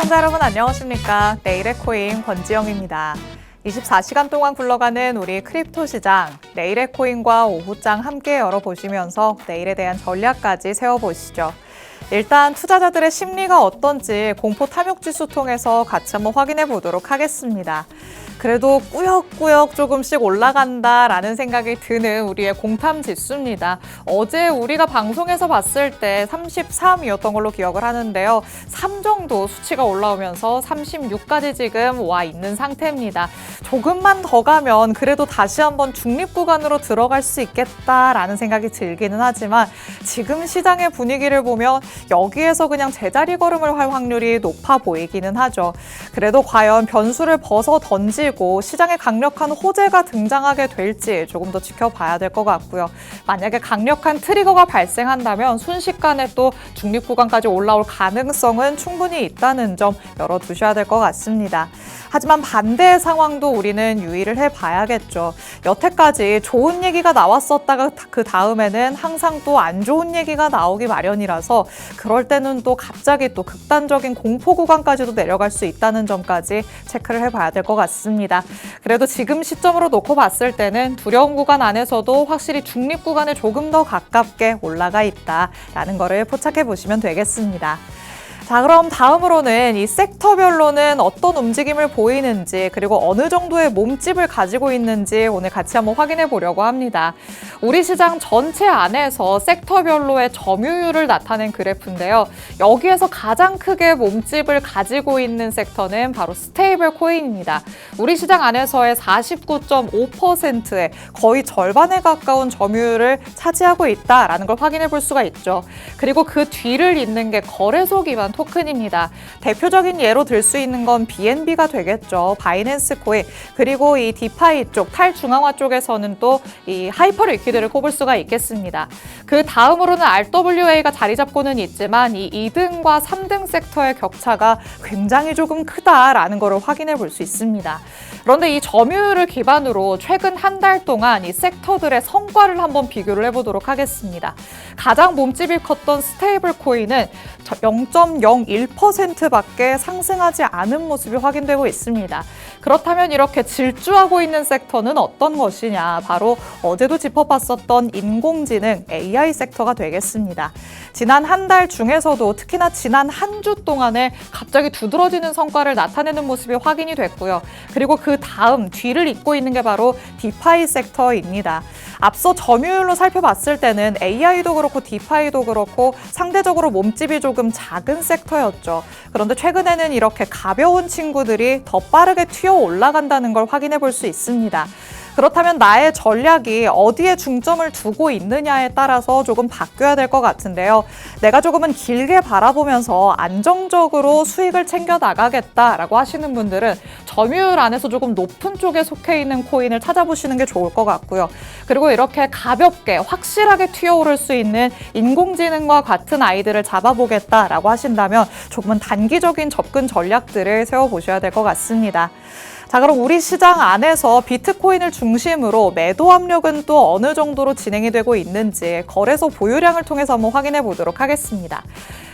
시청자 여러분 안녕하십니까? 내일의 코인 권지영입니다. 24시간 동안 굴러가는 우리 크립토 시장, 내일의 코인과 오후장 함께 열어보시면서 내일에 대한 전략까지 세워보시죠. 일단 투자자들의 심리가 어떤지 공포 탐욕지수 통해서 같이 한번 확인해 보도록 하겠습니다. 그래도 꾸역꾸역 조금씩 올라간다라는 생각이 드는 우리의 공탐 지수입니다. 어제 우리가 방송에서 봤을 때 33이었던 걸로 기억을 하는데요. 3 정도 수치가 올라오면서 36까지 지금 와 있는 상태입니다. 조금만 더 가면 그래도 다시 한번 중립 구간으로 들어갈 수 있겠다라는 생각이 들기는 하지만 지금 시장의 분위기를 보면 여기에서 그냥 제자리 걸음을 할 확률이 높아 보이기는 하죠. 그래도 과연 변수를 벗어 던지고 시장에 강력한 호재가 등장하게 될지 조금 더 지켜봐야 될 것 같고요. 만약에 강력한 트리거가 발생한다면 순식간에 또 중립 구간까지 올라올 가능성은 충분히 있다는 점 열어두셔야 될 것 같습니다. 하지만 반대의 상황도 우리는 유의를 해봐야겠죠. 여태까지 좋은 얘기가 나왔었다가 그 다음에는 항상 또 안 좋은 얘기가 나오기 마련이라서 그럴 때는 또 갑자기 또 극단적인 공포 구간까지도 내려갈 수 있다는 점까지 체크를 해봐야 될 것 같습니다. 그래도 지금 시점으로 놓고 봤을 때는 두려운 구간 안에서도 확실히 중립 구간에 조금 더 가깝게 올라가 있다라는 거를 포착해 보시면 되겠습니다. 자, 그럼 다음으로는 이 섹터별로는 어떤 움직임을 보이는지 그리고 어느 정도의 몸집을 가지고 있는지 오늘 같이 한번 확인해 보려고 합니다. 우리 시장 전체 안에서 섹터별로의 점유율을 나타낸 그래프인데요. 여기에서 가장 크게 몸집을 가지고 있는 섹터는 바로 스테이블 코인입니다. 우리 시장 안에서의 49.5%의 거의 절반에 가까운 점유율을 차지하고 있다라는 걸 확인해 볼 수가 있죠. 그리고 그 뒤를 잇는 게 거래소 기반 토큰입니다. 대표적인 예로 들 수 있는 건 BNB가 되겠죠. 바이낸스 코인, 그리고 이 디파이 쪽, 탈중앙화 쪽에서는 또 이 하이퍼 리퀴드를 꼽을 수가 있겠습니다. 그 다음으로는 RWA가 자리 잡고는 있지만 이 2등과 3등 섹터의 격차가 굉장히 조금 크다라는 것을 확인해 볼 수 있습니다. 그런데 이 점유율을 기반으로 최근 한 달 동안 이 섹터들의 성과를 한번 비교를 해보도록 하겠습니다. 가장 몸집이 컸던 스테이블 코인은 0.01%밖에 상승하지 않은 모습이 확인되고 있습니다. 그렇다면 이렇게 질주하고 있는 섹터는 어떤 것이냐? 바로 어제도 짚어봤었던 인공지능 AI 섹터가 되겠습니다. 지난 한 달 중에서도 특히나 지난 한 주 동안에 갑자기 두드러지는 성과를 나타내는 모습이 확인이 됐고요. 그리고 그 다음 뒤를 잇고 있는 게 바로 디파이 섹터입니다. 앞서 점유율로 살펴봤을 때는 AI도 그렇고 디파이도 그렇고 상대적으로 몸집이 조금 작은 섹터였죠. 그런데 최근에는 이렇게 가벼운 친구들이 더 빠르게 튀어 올라간다는 걸 확인해 볼 수 있습니다. 그렇다면 나의 전략이 어디에 중점을 두고 있느냐에 따라서 조금 바뀌어야 될 것 같은데요. 내가 조금은 길게 바라보면서 안정적으로 수익을 챙겨 나가겠다라고 하시는 분들은 점유율 안에서 조금 높은 쪽에 속해 있는 코인을 찾아보시는 게 좋을 것 같고요. 그리고 이렇게 가볍게 확실하게 튀어오를 수 있는 인공지능과 같은 아이들을 잡아보겠다라고 하신다면 조금은 단기적인 접근 전략들을 세워보셔야 될 것 같습니다. 자, 그럼 우리 시장 안에서 비트코인을 중심으로 매도 압력은 또 어느 정도로 진행이 되고 있는지 거래소 보유량을 통해서 한번 확인해 보도록 하겠습니다.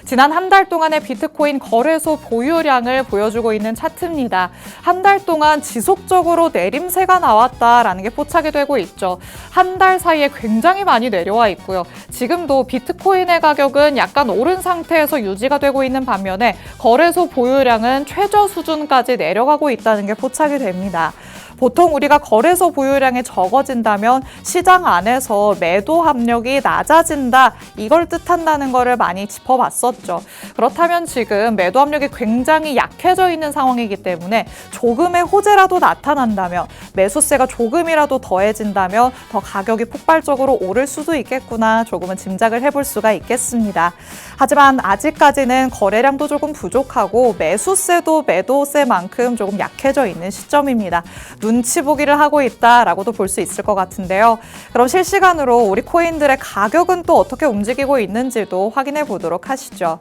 지난 한 달 동안의 비트코인 거래소 보유량을 보여주고 있는 차트입니다. 한 달 동안 지속적으로 내림세가 나왔다라는 게 포착이 되고 있죠. 한 달 사이에 굉장히 많이 내려와 있고요. 지금도 비트코인의 가격은 약간 오른 상태에서 유지가 되고 있는 반면에 거래소 보유량은 최저 수준까지 내려가고 있다는 게 포착이 됩니다. 보통 우리가 거래소 보유량이 적어진다면 시장 안에서 매도 압력이 낮아진다, 이걸 뜻한다는 거를 많이 짚어봤었죠. 그렇다면 지금 매도 압력이 굉장히 약해져 있는 상황이기 때문에 조금의 호재라도 나타난다면, 매수세가 조금이라도 더해진다면 더 가격이 폭발적으로 오를 수도 있겠구나, 조금은 짐작을 해볼 수가 있겠습니다. 하지만 아직까지는 거래량도 조금 부족하고 매수세도 매도세만큼 조금 약해져 있는 시점입니다. 눈치 보기를 하고 있다라고도 볼 수 있을 것 같은데요. 그럼 실시간으로 우리 코인들의 가격은 또 어떻게 움직이고 있는지도 확인해 보도록 하시죠.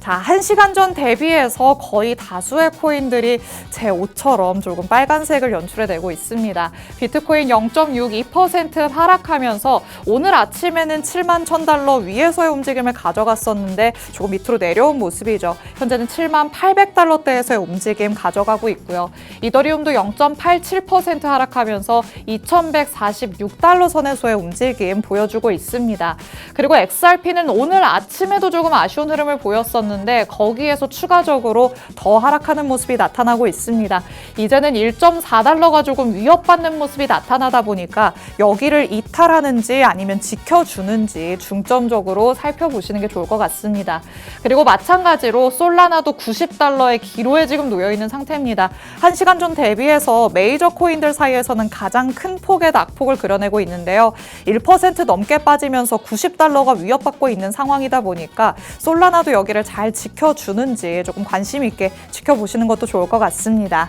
자, 1시간 전 대비해서 거의 다수의 코인들이 제 옷처럼 조금 빨간색을 연출해내고 있습니다. 비트코인 0.62% 하락하면서 오늘 아침에는 7만 1,000달러 위에서의 움직임을 가져갔었는데 조금 밑으로 내려온 모습이죠. 현재는 7만 800달러대에서의 움직임 가져가고 있고요. 이더리움도 0.87% 하락하면서 2,146달러 선에서의 움직임 보여주고 있습니다. 그리고 XRP는 오늘 아침에도 조금 아쉬운 흐름을 보였었는데 거기에서 추가적으로 더 하락하는 모습이 나타나고 있습니다. 이제는 1.4달러가 조금 위협받는 모습이 나타나다 보니까 여기를 이탈하는지 아니면 지켜주는지 중점적으로 살펴보시는 게 좋을 것 같습니다. 그리고 마찬가지로 솔라나도 90달러의 기로에 지금 놓여있는 상태입니다. 1시간 전 대비해서 메이저 코인들 사이에서는 가장 큰 폭의 낙폭을 그려내고 있는데요. 1% 넘게 빠지면서 90달러가 위협받고 있는 상황이다 보니까 솔라나도 여기를 잘 지켜주는지 조금 관심 있게 지켜보시는 것도 좋을 것 같습니다.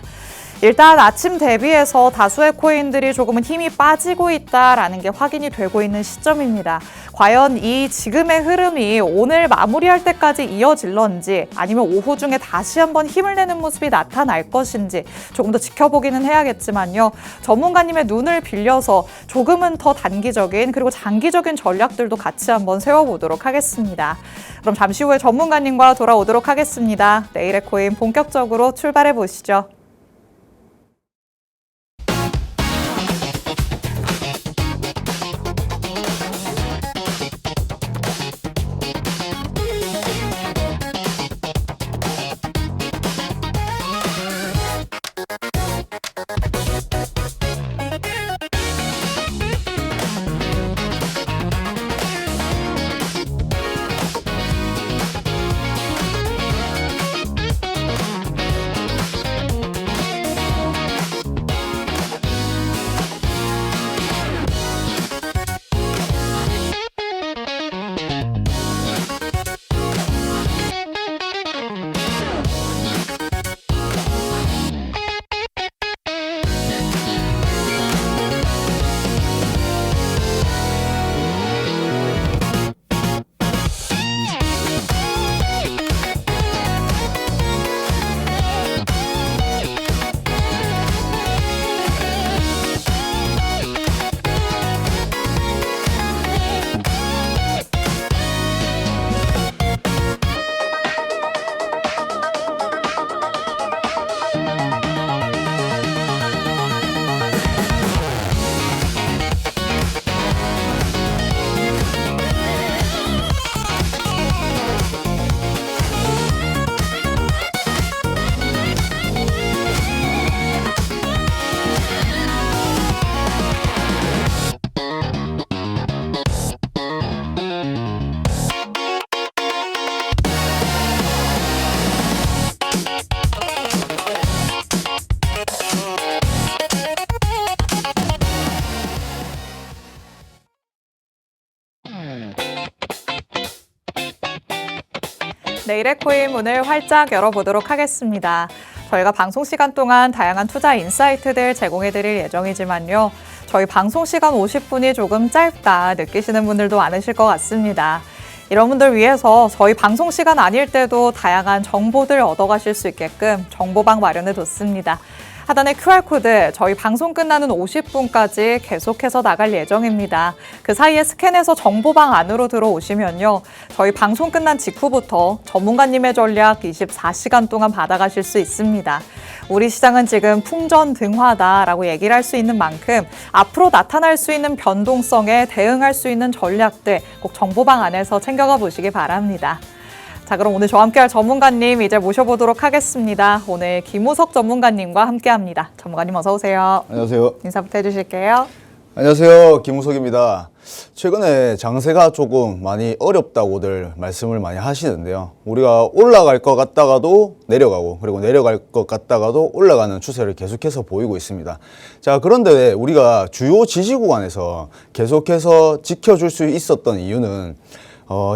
일단 아침 대비해서 다수의 코인들이 조금은 힘이 빠지고 있다라는 게 확인이 되고 있는 시점입니다. 과연 이 지금의 흐름이 오늘 마무리할 때까지 이어질런지 아니면 오후 중에 다시 한번 힘을 내는 모습이 나타날 것인지 조금 더 지켜보기는 해야겠지만요. 전문가님의 눈을 빌려서 조금은 더 단기적인 그리고 장기적인 전략들도 같이 한번 세워보도록 하겠습니다. 그럼 잠시 후에 전문가님과 돌아오도록 하겠습니다. 내일의 코인 본격적으로 출발해 보시죠. 내일의 코인 문을 활짝 열어보도록 하겠습니다. 저희가 방송 시간 동안 다양한 투자 인사이트들 제공해드릴 예정이지만요. 저희 방송 시간 50분이 조금 짧다 느끼시는 분들도 많으실 것 같습니다. 이런 분들 위해서 저희 방송 시간 아닐 때도 다양한 정보들 얻어가실 수 있게끔 정보방 마련해뒀습니다. 하단의 QR코드 저희 방송 끝나는 50분까지 계속해서 나갈 예정입니다. 그 사이에 스캔해서 정보방 안으로 들어오시면요. 저희 방송 끝난 직후부터 전문가님의 전략 24시간 동안 받아가실 수 있습니다. 우리 시장은 지금 풍전등화다라고 얘기를 할 수 있는 만큼 앞으로 나타날 수 있는 변동성에 대응할 수 있는 전략들 꼭 정보방 안에서 챙겨가 보시기 바랍니다. 자, 그럼 오늘 저와 함께할 전문가님 이제 모셔보도록 하겠습니다. 오늘 김우석 전문가님과 함께합니다. 전문가님 어서 오세요. 안녕하세요. 인사부터 해주실게요. 안녕하세요. 김우석입니다. 최근에 장세가 조금 많이 어렵다고들 말씀을 많이 하시는데요. 우리가 올라갈 것 같다가도 내려가고 그리고 내려갈 것 같다가도 올라가는 추세를 계속해서 보이고 있습니다. 자, 그런데 우리가 주요 지지 구간에서 계속해서 지켜줄 수 있었던 이유는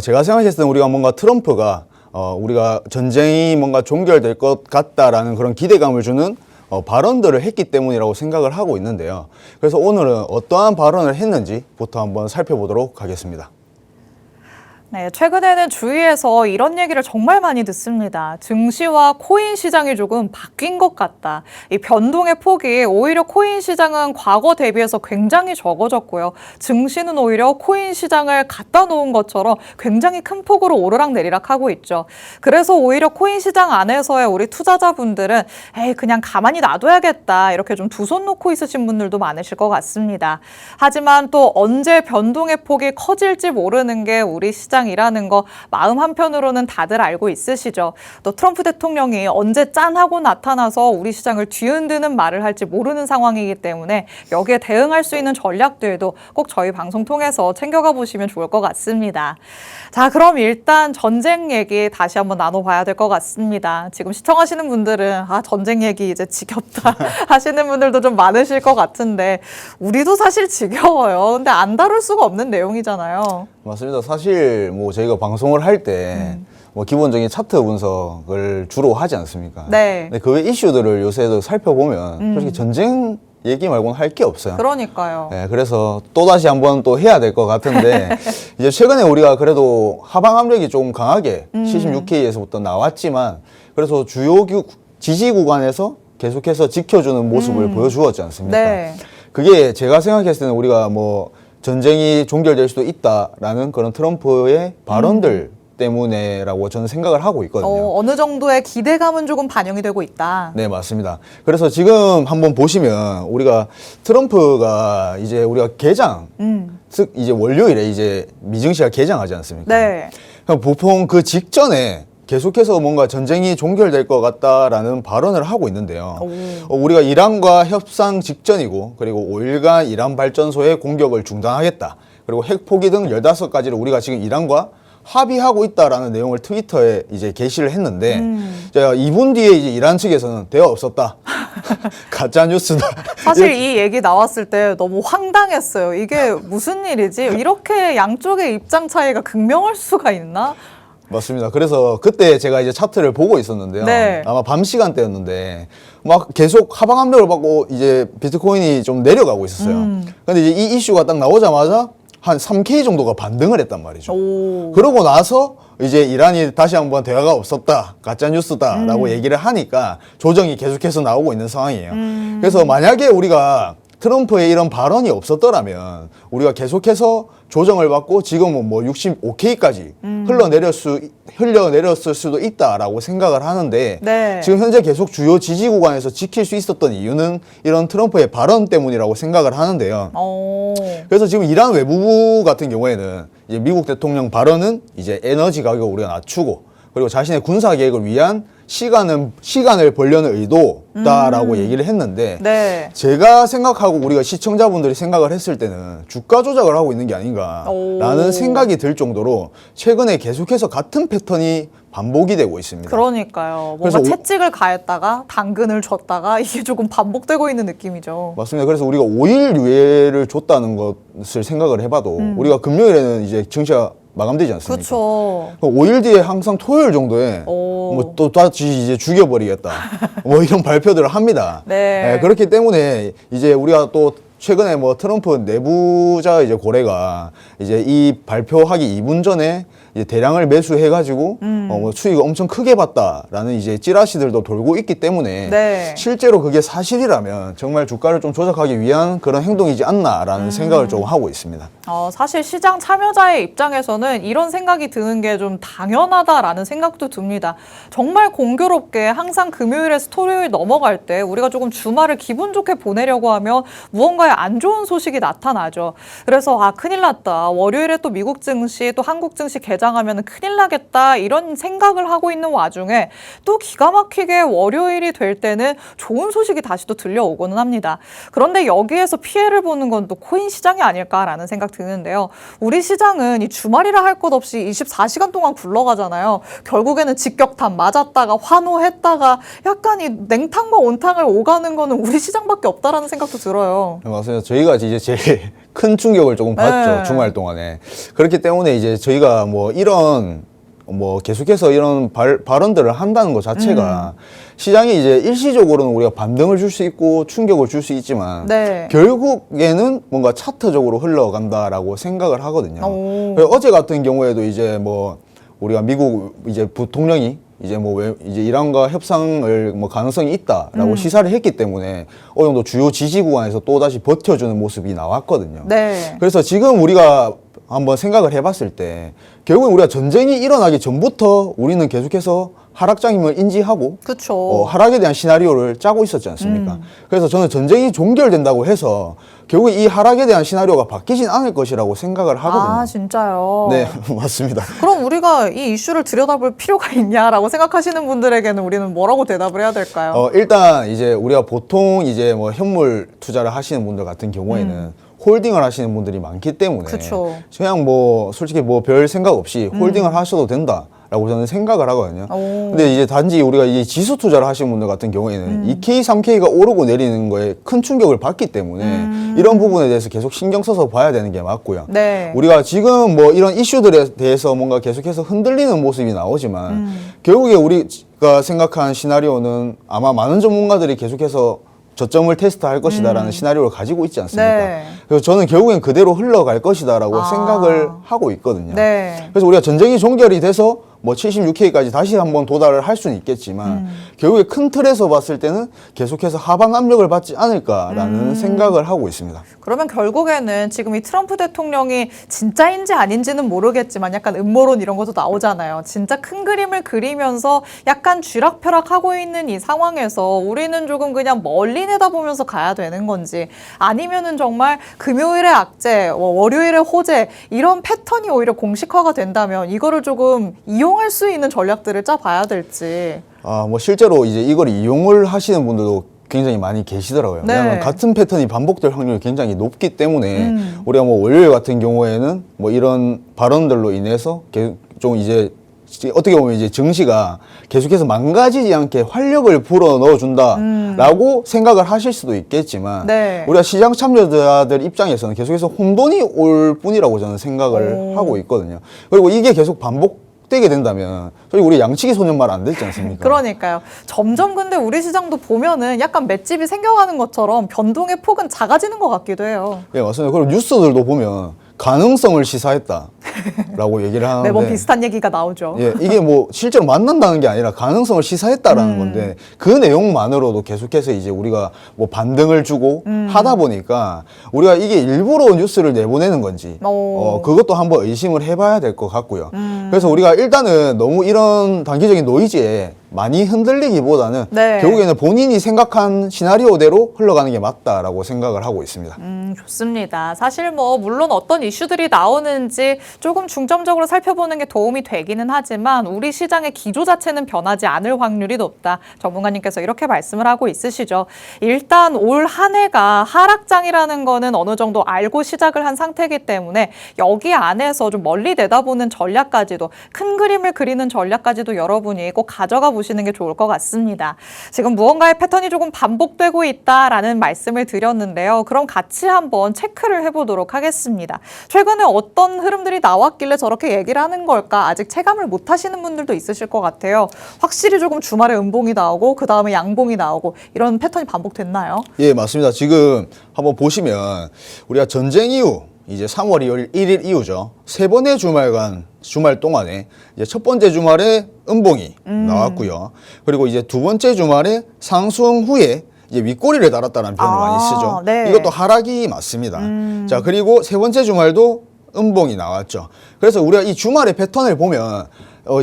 제가 생각했을 때는 우리가 뭔가 트럼프가 우리가 전쟁이 뭔가 종결될 것 같다라는 그런 기대감을 주는 발언들을 했기 때문이라고 생각을 하고 있는데요. 그래서 오늘은 어떠한 발언을 했는지부터 한번 살펴보도록 하겠습니다. 네, 최근에는 주위에서 이런 얘기를 정말 많이 듣습니다. 증시와 코인 시장이 조금 바뀐 것 같다. 이 변동의 폭이 오히려 코인 시장은 과거 대비해서 굉장히 적어졌고요. 증시는 오히려 코인 시장을 갖다 놓은 것처럼 굉장히 큰 폭으로 오르락내리락 하고 있죠. 그래서 오히려 코인 시장 안에서의 우리 투자자분들은 에이, 그냥 가만히 놔둬야겠다. 이렇게 좀 두 손 놓고 있으신 분들도 많으실 것 같습니다. 하지만 또 언제 변동의 폭이 커질지 모르는 게 우리 시장이라는 거 마음 한편으로는 다들 알고 있으시죠. 또 트럼프 대통령이 언제 짠하고 나타나서 우리 시장을 뒤흔드는 말을 할지 모르는 상황이기 때문에 여기에 대응할 수 있는 전략들도 꼭 저희 방송 통해서 챙겨가 보시면 좋을 것 같습니다. 자, 그럼 일단 전쟁 얘기 다시 한번 나눠봐야 될 것 같습니다. 지금 시청하시는 분들은 전쟁 얘기 이제 지겹다 하시는 분들도 좀 많으실 것 같은데 우리도 사실 지겨워요. 근데 안 다룰 수가 없는 내용이잖아요. 맞습니다. 사실 뭐 저희가 방송을 할 때 뭐 기본적인 차트 분석을 주로 하지 않습니까? 네. 근데 그 이슈들을 요새도 살펴보면 솔직히 전쟁 얘기 말고는 할 게 없어요. 그러니까요. 네, 그래서 또다시 한번 또 해야 될 것 같은데 이제 최근에 우리가 그래도 하방 압력이 좀 강하게 76K에서부터 나왔지만 그래서 주요 지지 구간에서 계속해서 지켜주는 모습을 보여주었지 않습니까? 네. 그게 제가 생각했을 때는 우리가 뭐 전쟁이 종결될 수도 있다라는 그런 트럼프의 발언들 때문에라고 저는 생각을 하고 있거든요. 어느 정도의 기대감은 조금 반영이 되고 있다. 네, 맞습니다. 그래서 지금 한번 보시면 우리가 트럼프가 이제 우리가 개장, 즉 이제 월요일에 이제 미증시가 개장하지 않습니까? 네. 그럼 보통 그 직전에 계속해서 뭔가 전쟁이 종결될 것 같다라는 발언을 하고 있는데요. 우리가 이란과 협상 직전이고 그리고 5일간 이란 발전소의 공격을 중단하겠다. 그리고 핵 포기 등 15가지를 우리가 지금 이란과 합의하고 있다라는 내용을 트위터에 이제 게시를 했는데 자, 2분 뒤에 이제 이란 측에서는 대화 없었다. 가짜 뉴스다. 사실 이 얘기 나왔을 때 너무 황당했어요. 이게 무슨 일이지? 이렇게 양쪽의 입장 차이가 극명할 수가 있나? 맞습니다. 그래서 그때 제가 이제 차트를 보고 있었는데요. 네. 아마 밤 시간대였는데 막 계속 하방 압력을 받고 이제 비트코인이 좀 내려가고 있었어요. 근데 이제 이 이슈가 딱 나오자마자 한 3K 정도가 반등을 했단 말이죠. 그러고 나서 이제 이란이 다시 한번 대화가 없었다, 가짜 뉴스다라고 얘기를 하니까 조정이 계속해서 나오고 있는 상황이에요. 그래서 만약에 우리가 트럼프의 이런 발언이 없었더라면 우리가 계속해서 조정을 받고 지금은 뭐 65K까지 흘러내렸을 수도 있다라고 생각을 하는데 네. 지금 현재 계속 주요 지지 구간에서 지킬 수 있었던 이유는 이런 트럼프의 발언 때문이라고 생각을 하는데요. 그래서 지금 이란 외무부 같은 경우에는 이제 미국 대통령 발언은 이제 에너지 가격을 우리가 낮추고 그리고 자신의 군사 계획을 위한 시간을 벌려는 의도다라고 얘기를 했는데 네. 제가 생각하고 우리가 시청자분들이 생각을 했을 때는 주가 조작을 하고 있는 게 아닌가라는 생각이 들 정도로 최근에 계속해서 같은 패턴이 반복이 되고 있습니다. 그러니까요. 뭔가 그래서 채찍을 가했다가 당근을 줬다가 이게 조금 반복되고 있는 느낌이죠. 맞습니다. 그래서 우리가 5일 유예를 줬다는 것을 생각을 해봐도 우리가 금요일에는 이제 증시가 마감되지 않습니까? 그렇죠. 5일 뒤에 항상 토요일 정도에 뭐 또 다시 이제 죽여버리겠다 뭐 이런 발표들을 합니다. 네. 그렇기 때문에 이제 우리가 또 최근에 뭐 트럼프 내부자 이제 고래가 이제 이 발표하기 2분 전에 이제 대량을 매수해가지고 뭐 수익을 엄청 크게 봤다라는 이제 찌라시들도 돌고 있기 때문에 네. 실제로 그게 사실이라면 정말 주가를 좀 조작하기 위한 그런 행동이지 않나라는 생각을 좀 하고 있습니다. 사실 시장 참여자의 입장에서는 이런 생각이 드는 게 좀 당연하다라는 생각도 듭니다. 정말 공교롭게 항상 금요일에서 토요일 넘어갈 때 우리가 조금 주말을 기분 좋게 보내려고 하면 무언가의 안 좋은 소식이 나타나죠. 그래서 큰일 났다. 월요일에 또 미국 증시 또 한국 증시 개장하면 큰일 나겠다. 이런 생각을 하고 있는 와중에 또 기가 막히게 월요일이 될 때는 좋은 소식이 다시 또 들려오고는 합니다. 그런데 여기에서 피해를 보는 건 또 코인 시장이 아닐까라는 생각 드는데요. 우리 시장은 이 주말이라 할 것 없이 24시간 동안 굴러가잖아요. 결국에는 직격탄 맞았다가 환호했다가 약간 이 냉탕과 온탕을 오가는 거는 우리 시장밖에 없다라는 생각도 들어요. 맞습니다. 저희가 이제 제일 큰 충격을 조금 봤죠. 네. 주말 동안에. 그렇기 때문에 이제 저희가 뭐 이런 뭐 계속해서 이런 발언들을 한다는 것 자체가 시장이 이제 일시적으로는 우리가 반등을 줄 수 있고 충격을 줄 수 있지만 네. 결국에는 뭔가 차트적으로 흘러간다라고 생각을 하거든요. 그래서 어제 같은 경우에도 이제 뭐 우리가 미국 이제 부통령이 이제 뭐 이제 이란과 협상을 뭐 가능성이 있다라고 시사를 했기 때문에 어느 정도 주요 지지 구간에서 또 다시 버텨주는 모습이 나왔거든요. 네. 그래서 지금 우리가 한번 생각을 해봤을 때 결국에 우리가 전쟁이 일어나기 전부터 우리는 계속해서 하락장임을 인지하고 그렇죠. 하락에 대한 시나리오를 짜고 있었지 않습니까? 그래서 저는 전쟁이 종결된다고 해서 결국 이 하락에 대한 시나리오가 바뀌진 않을 것이라고 생각을 하거든요. 아, 진짜요? 네, 맞습니다. 그럼 우리가 이 이슈를 들여다볼 필요가 있냐라고 생각하시는 분들에게는 우리는 뭐라고 대답을 해야 될까요? 일단 이제 우리가 보통 이제 뭐 현물 투자를 하시는 분들 같은 경우에는 홀딩을 하시는 분들이 많기 때문에 그쵸. 그냥 뭐 솔직히 뭐 별 생각 없이 홀딩을 하셔도 된다라고 저는 생각을 하거든요. 근데 이제 단지 우리가 이 지수 투자를 하시는 분들 같은 경우에는 2K, 3K가 오르고 내리는 거에 큰 충격을 받기 때문에 이런 부분에 대해서 계속 신경 써서 봐야 되는 게 맞고요. 네. 우리가 지금 뭐 이런 이슈들에 대해서 뭔가 계속해서 흔들리는 모습이 나오지만 결국에 우리가 생각한 시나리오는 아마 많은 전문가들이 계속해서 저점을 테스트할 것이다라는 시나리오를 가지고 있지 않습니까? 네. 그래서 저는 결국엔 그대로 흘러갈 것이다라고 생각을 하고 있거든요. 네. 그래서 우리가 전쟁이 종결이 돼서 뭐 76K까지 다시 한번 도달을 할 수는 있겠지만 결국에 큰 틀에서 봤을 때는 계속해서 하방 압력을 받지 않을까라는 생각을 하고 있습니다. 그러면 결국에는 지금 이 트럼프 대통령이 진짜인지 아닌지는 모르겠지만 약간 음모론 이런 것도 나오잖아요. 진짜 큰 그림을 그리면서 약간 쥐락펴락하고 있는 이 상황에서 우리는 조금 그냥 멀리 내다보면서 가야 되는 건지 아니면은 정말 금요일에 악재, 월요일에 호재 이런 패턴이 오히려 공식화가 된다면 이거를 조금 이용할 수 있는 전략들을 짜봐야 될지. 뭐 실제로 이제 이걸 이용을 하시는 분들도 굉장히 많이 계시더라고요. 네. 왜냐하면 같은 패턴이 반복될 확률이 굉장히 높기 때문에 우리가 뭐 월요일 같은 경우에는 뭐 이런 발언들로 인해서 좀 이제 어떻게 보면 이제 증시가 계속해서 망가지지 않게 활력을 불어 넣어준다라고 생각을 하실 수도 있겠지만 네. 우리가 시장 참여자들 입장에서는 계속해서 혼돈이 올 뿐이라고 저는 생각을 하고 있거든요. 그리고 이게 계속 반복되게 된다면 솔직히 우리 양치기 소년 말 안 되지 않습니까? 그러니까요. 점점 근데 우리 시장도 보면은 약간 맷집이 생겨가는 것처럼 변동의 폭은 작아지는 것 같기도 해요. 예, 맞습니다. 그리고 뉴스들도 보면 가능성을 시사했다라고 얘기를 하는데 매번 비슷한 얘기가 나오죠. 예, 이게 뭐 실제로 만난다는 게 아니라 가능성을 시사했다라는 건데 그 내용만으로도 계속해서 이제 우리가 뭐 반등을 주고 하다 보니까 우리가 이게 일부러 뉴스를 내보내는 건지 그것도 한번 의심을 해봐야 될 것 같고요. 그래서 우리가 일단은 너무 이런 단기적인 노이즈에 많이 흔들리기보다는 네. 결국에는 본인이 생각한 시나리오대로 흘러가는 게 맞다라고 생각을 하고 있습니다. 좋습니다. 사실 뭐 물론 어떤 이슈들이 나오는지 조금 중점적으로 살펴보는 게 도움이 되기는 하지만 우리 시장의 기조 자체는 변하지 않을 확률이 높다. 전문가님께서 이렇게 말씀을 하고 있으시죠. 일단 올 한 해가 하락장이라는 거는 어느 정도 알고 시작을 한 상태이기 때문에 여기 안에서 좀 멀리 내다보는 전략까지도 큰 그림을 그리는 전략까지도 여러분이 꼭 가져가 보시는 게 좋을 것 같습니다. 지금 무언가의 패턴이 조금 반복되고 있다라는 말씀을 드렸는데요. 그럼 같이 한번 체크를 해보도록 하겠습니다. 최근에 어떤 흐름들이 나왔길래 저렇게 얘기를 하는 걸까? 아직 체감을 못 하시는 분들도 있으실 것 같아요. 확실히 조금 주말에 음봉이 나오고 그 다음에 양봉이 나오고 이런 패턴이 반복됐나요? 예, 맞습니다. 지금 한번 보시면 우리가 전쟁 이후 이제 3월 1일 이후죠. 세 번의 주말 동안에 이제 첫 번째 주말에 음봉이 나왔고요. 그리고 이제 두 번째 주말에 상승 후에 이제 윗꼬리를 달았다는 표현을 많이 쓰죠. 네. 이것도 하락이 맞습니다. 자, 그리고 세 번째 주말도 음봉이 나왔죠. 그래서 우리가 이 주말의 패턴을 보면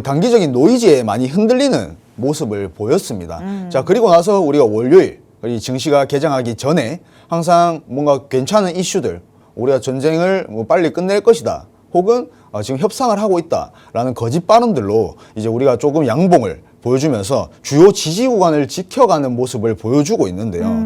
단기적인 노이즈에 많이 흔들리는 모습을 보였습니다. 자, 그리고 나서 우리가 월요일 이 증시가 개장하기 전에 항상 뭔가 괜찮은 이슈들 우리가 전쟁을 뭐 빨리 끝낼 것이다. 혹은 지금 협상을 하고 있다라는 거짓 발언들로 이제 우리가 조금 양봉을 보여주면서 주요 지지 구간을 지켜가는 모습을 보여주고 있는데요.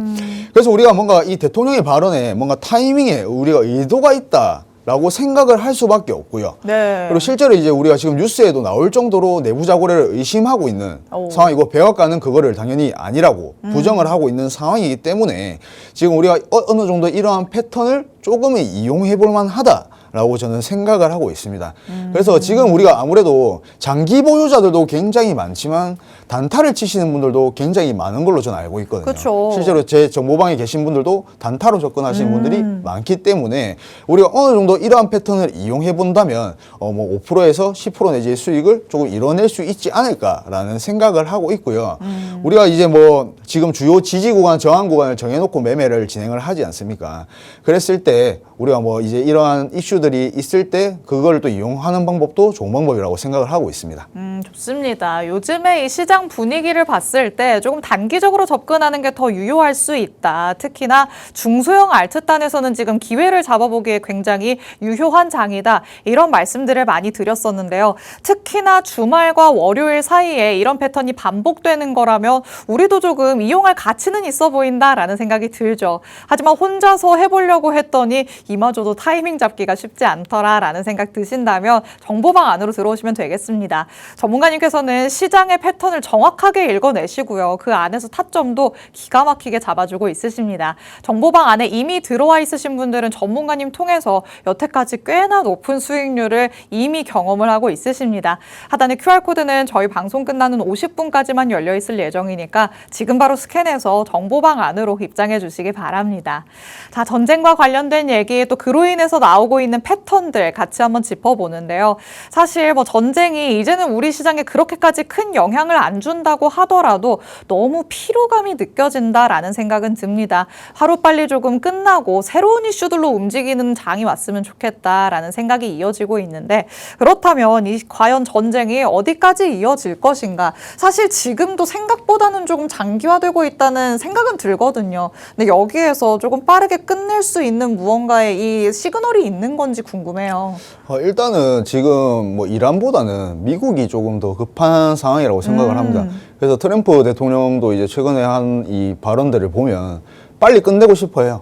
그래서 우리가 뭔가 이 대통령의 발언에 뭔가 타이밍에 우리가 의도가 있다라고 생각을 할 수밖에 없고요. 네. 그리고 실제로 이제 우리가 지금 뉴스에도 나올 정도로 내부자 고래를 의심하고 있는 상황이고 백악관은 그거를 당연히 아니라고 부정을 하고 있는 상황이기 때문에 지금 우리가 어느 정도 이러한 패턴을 조금은 이용해 볼 만하다. 라고 저는 생각을 하고 있습니다. 그래서 지금 우리가 아무래도 장기 보유자들도 굉장히 많지만 단타를 치시는 분들도 굉장히 많은 걸로 저는 알고 있거든요. 그쵸. 실제로 제 정보방에 계신 분들도 단타로 접근하시는 분들이 많기 때문에 우리가 어느 정도 이러한 패턴을 이용해 본다면 뭐 5%에서 10% 내지의 수익을 조금 이뤄낼 수 있지 않을까라는 생각을 하고 있고요. 우리가 이제 뭐 지금 주요 지지 구간, 저항 구간을 정해놓고 매매를 진행을 하지 않습니까? 그랬을 때 우리가 뭐 이제 이러한 이슈들이 있을 때 그걸 또 이용하는 방법도 좋은 방법이라고 생각을 하고 있습니다. 좋습니다. 요즘에 이 시장 분위기를 봤을 때 조금 단기적으로 접근하는 게 더 유효할 수 있다. 특히나 중소형 알트단에서는 지금 기회를 잡아보기에 굉장히 유효한 장이다. 이런 말씀들을 많이 드렸었는데요. 특히나 주말과 월요일 사이에 이런 패턴이 반복되는 거라면 우리도 조금 이용할 가치는 있어 보인다라는 생각이 들죠. 하지만 혼자서 해보려고 했더니 이마저도 타이밍 잡기가 쉽지 않더라라는 생각 드신다면 정보방 안으로 들어오시면 되겠습니다. 전문가님께서는 시장의 패턴을 정확하게 읽어내시고요. 그 안에서 타점도 기가 막히게 잡아주고 있으십니다. 정보방 안에 이미 들어와 있으신 분들은 전문가님 통해서 여태까지 꽤나 높은 수익률을 이미 경험을 하고 있으십니다. 하단의 QR코드는 저희 방송 끝나는 50분까지만 열려 있을 예정이니까 지금 바로 스캔해서 정보방 안으로 입장해 주시기 바랍니다. 자, 전쟁과 관련된 얘기 또 그로 인해서 나오고 있는 패턴들 같이 한번 짚어보는데요. 사실 뭐 전쟁이 이제는 우리 시장에 그렇게까지 큰 영향을 안 준다고 하더라도 너무 피로감이 느껴진다라는 생각은 듭니다. 하루빨리 조금 끝나고 새로운 이슈들로 움직이는 장이 왔으면 좋겠다라는 생각이 이어지고 있는데 그렇다면 과연 전쟁이 어디까지 이어질 것인가? 사실 지금도 생각보다는 조금 장기화되고 있다는 생각은 들거든요. 근데 여기에서 조금 빠르게 끝낼 수 있는 무언가의 이 시그널이 있는 건지 궁금해요. 일단은 지금 뭐 이란보다는 미국이 조금 더 급한 상황이라고 생각을 합니다. 그래서 트럼프 대통령도 이제 최근에 한 이 발언들을 보면 빨리 끝내고 싶어 해요.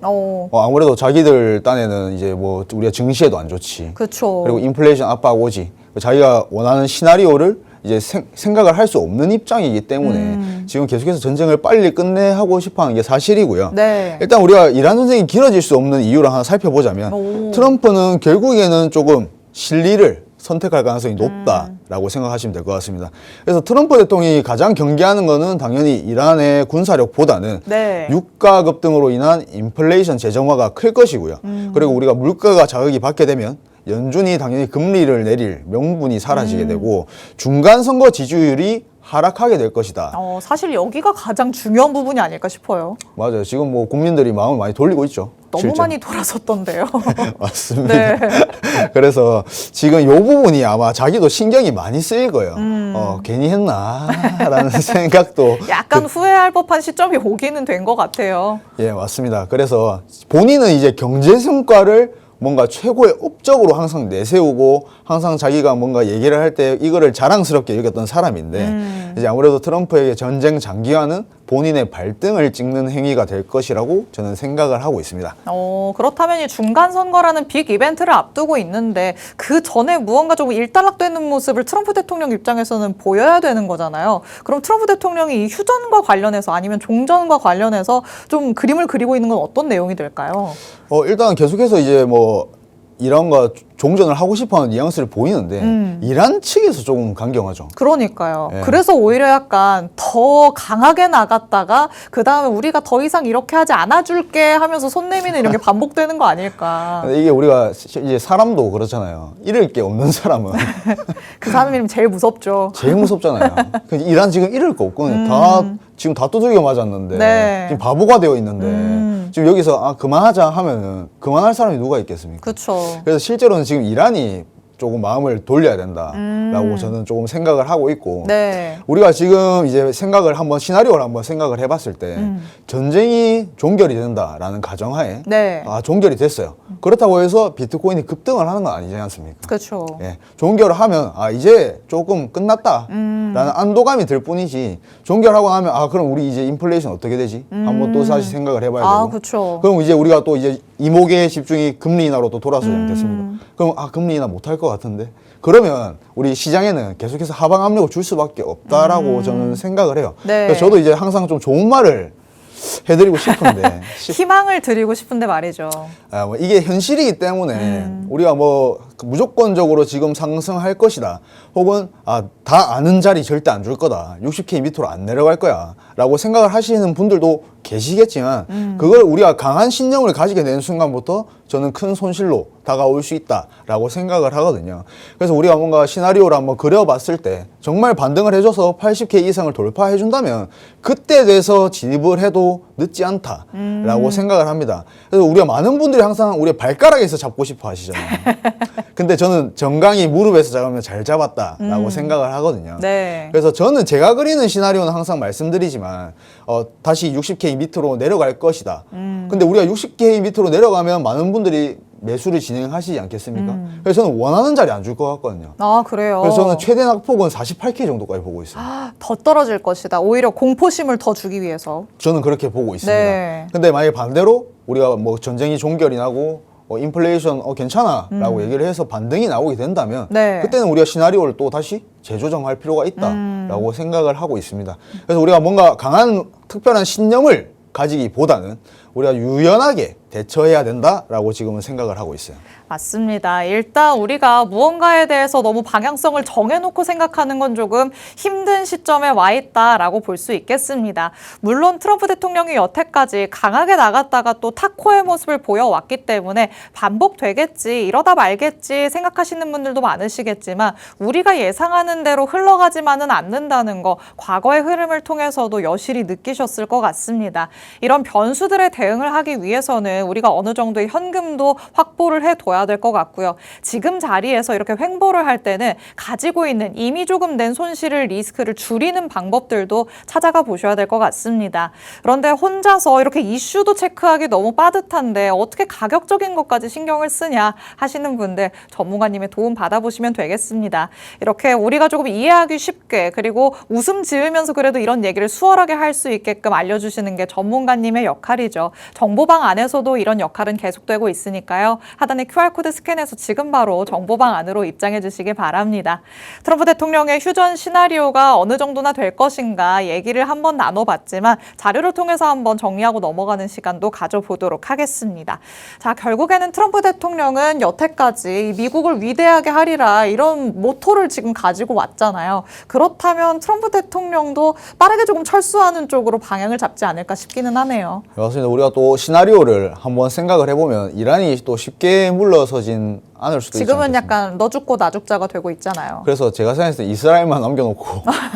아무래도 자기들 딴에는 이제 뭐 우리가 증시에도 안 좋지. 그렇죠. 그리고 인플레이션 압박 오지. 자기가 원하는 시나리오를 이제 생각을 할 수 없는 입장이기 때문에 지금 계속해서 전쟁을 빨리 끝내하고 싶어 하는 게 사실이고요. 네. 일단 우리가 이란 전쟁이 길어질 수 없는 이유를 하나 살펴보자면 트럼프는 결국에는 조금 실리를 선택할 가능성이 높다라고 생각하시면 될 것 같습니다. 그래서 트럼프 대통령이 가장 경계하는 거는 당연히 이란의 군사력보다는 네. 유가 급등으로 인한 인플레이션 재정화가 클 것이고요. 그리고 우리가 물가가 자극이 받게 되면 연준이 당연히 금리를 내릴 명분이 사라지게 되고 중간 선거 지지율이 하락하게 될 것이다. 사실 여기가 가장 중요한 부분이 아닐까 싶어요. 맞아요. 지금 뭐 국민들이 마음을 많이 돌리고 있죠. 너무 실제로. 많이 돌아섰던데요. 맞습니다. 네. 그래서 지금 이 부분이 아마 자기도 신경이 많이 쓰일 거예요. 괜히 했나라는 생각도 약간 후회할 법한 시점이 오기는 된 것 같아요. 예, 맞습니다. 그래서 본인은 이제 경제 성과를 뭔가 최고의 업적으로 항상 내세우고 항상 자기가 뭔가 얘기를 할 때 이거를 자랑스럽게 여겼던 사람인데 이제 아무래도 트럼프에게 전쟁 장기화는 본인의 발등을 찍는 행위가 될 것이라고 저는 생각을 하고 있습니다. 그렇다면 이 중간 선거라는 빅 이벤트를 앞두고 있는데 그 전에 무언가 좀 일단락되는 모습을 트럼프 대통령 입장에서는 보여야 되는 거잖아요. 그럼 트럼프 대통령이 이 휴전과 관련해서 아니면 종전과 관련해서 좀 그림을 그리고 있는 건 어떤 내용이 될까요? 일단 계속해서 이제 뭐 이란과 종전을 하고 싶어하는 뉘앙스를 보이는데 이란 측에서 조금 강경하죠. 그러니까요. 예. 그래서 오히려 약간 더 강하게 나갔다가 그 다음에 우리가 더 이상 이렇게 하지 않아줄게 하면서 손 내미는 이런 게 반복되는 거 아닐까. 근데 이게 우리가 이제 사람도 그렇잖아요. 잃을 게 없는 사람은 그 사람이면 제일 무섭죠. 제일 무섭잖아요. 이란 지금 잃을 거 없거든요. 다 지금 다 두들겨 맞았는데 네. 지금 바보가 되어 있는데 지금 여기서 그만하자 하면은 그만할 사람이 누가 있겠습니까? 그렇죠. 그래서 실제로는 지금 이란이 조금 마음을 돌려야 된다라고 저는 조금 생각을 하고 있고 네. 우리가 지금 이제 시나리오를 한번 생각을 해봤을 때 전쟁이 종결이 된다라는 가정하에 네. 종결이 됐어요. 그렇다고 해서 비트코인이 급등을 하는 건 아니지 않습니까? 그렇죠. 예, 종결을 하면 이제 조금 끝났다라는 안도감이 들 뿐이지 종결하고 나면 그럼 우리 이제 인플레이션 어떻게 되지? 한번 또 다시 생각을 해봐야 되고 그렇죠. 그럼 이제 우리가 또 이제 이목의 집중이 금리 인하로 또 돌아서지 않겠습니까? 그럼 금리 인하 못할 것 같은데 그러면 우리 시장에는 계속해서 하방 압력을 줄 수밖에 없다라고 저는 생각을 해요. 네. 그래서 저도 이제 항상 좀 좋은 말을 해드리고 싶은데 희망을 드리고 싶은데 말이죠. 뭐 이게 현실이기 때문에 우리가 뭐 무조건적으로 지금 상승할 것이다. 혹은 다 아는 자리 절대 안 줄 거다. 60K 밑으로 안 내려갈 거야. 라고 생각을 하시는 분들도 계시겠지만 그걸 우리가 강한 신념을 가지게 되는 순간부터 저는 큰 손실로 다가올 수 있다라고 생각을 하거든요. 그래서 우리가 뭔가 시나리오를 한번 그려봤을 때 정말 반등을 해줘서 80K 이상을 돌파해 준다면 그때 돼서 진입을 해도 늦지 않다라고 생각을 합니다. 그래서 우리가 많은 분들이 항상 우리 발가락에서 잡고 싶어 하시잖아요. 근데 저는 정강이 무릎에서 잡으면 잘 잡았다라고 생각을 하거든요. 네. 그래서 저는 제가 그리는 시나리오는 항상 말씀드리지만 다시 60K 밑으로 내려갈 것이다. 근데 우리가 60K 밑으로 내려가면 많은 분들이 매수를 진행하시지 않겠습니까? 그래서 저는 원하는 자리 안 줄 것 같거든요. 아, 그래요? 그래서 저는 최대 낙폭은 48K 정도까지 보고 있어요. 더 떨어질 것이다. 오히려 공포심을 더 주기 위해서. 저는 그렇게 보고 있습니다. 네. 근데 만약에 반대로 우리가 뭐 전쟁이 종결이 나고 인플레이션 괜찮아 라고 얘기를 해서 반등이 나오게 된다면 네. 그때는 우리가 시나리오를 또 다시 재조정할 필요가 있다라고 생각을 하고 있습니다. 그래서 우리가 뭔가 강한 특별한 신념을 가지기보다는 우리가 유연하게 대처해야 된다라고 지금은 생각을 하고 있어요. 맞습니다. 일단 우리가 무언가에 대해서 너무 방향성을 정해놓고 생각하는 건 조금 힘든 시점에 와 있다라고 볼 수 있겠습니다. 물론 트럼프 대통령이 여태까지 강하게 나갔다가 또 타코의 모습을 보여왔기 때문에 반복되겠지, 이러다 말겠지 생각하시는 분들도 많으시겠지만 우리가 예상하는 대로 흘러가지만은 않는다는 거 과거의 흐름을 통해서도 여실히 느끼셨을 것 같습니다. 이런 변수들에 대응을 하기 위해서는 우리가 어느 정도의 현금도 확보를 해둬야 될 것 같고요. 지금 자리에서 이렇게 횡보를 할 때는 가지고 있는 이미 조금 낸 손실을 리스크를 줄이는 방법들도 찾아가 보셔야 될 것 같습니다. 그런데 혼자서 이렇게 이슈도 체크하기 너무 빠듯한데 어떻게 가격적인 것까지 신경을 쓰냐 하시는 분들 전문가님의 도움 받아보시면 되겠습니다. 이렇게 우리가 조금 이해하기 쉽게 그리고 웃음 지으면서 그래도 이런 얘기를 수월하게 할 수 있게끔 알려주시는 게 전문가님의 역할이죠. 정보방 안에서도 이런 역할은 계속되고 있으니까요. 하단에 QR코드 스캔해서 지금 바로 정보방 안으로 입장해 주시기 바랍니다. 트럼프 대통령의 휴전 시나리오가 어느 정도나 될 것인가 얘기를 한번 나눠봤지만 자료를 통해서 한번 정리하고 넘어가는 시간도 가져보도록 하겠습니다. 자, 결국에는 트럼프 대통령은 여태까지 미국을 위대하게 하리라 이런 모토를 지금 가지고 왔잖아요. 그렇다면 트럼프 대통령도 빠르게 조금 철수하는 쪽으로 방향을 잡지 않을까 싶기는 하네요. 맞습니다. 우리가 또 시나리오를 한번 생각을 해보면 이란이 또 쉽게 물러서진 않을 수도 있지 지금은 않겠습니까? 약간 너 죽고 나 죽자가 되고 있잖아요. 그래서 제가 생각했을 때 이스라엘만 남겨놓고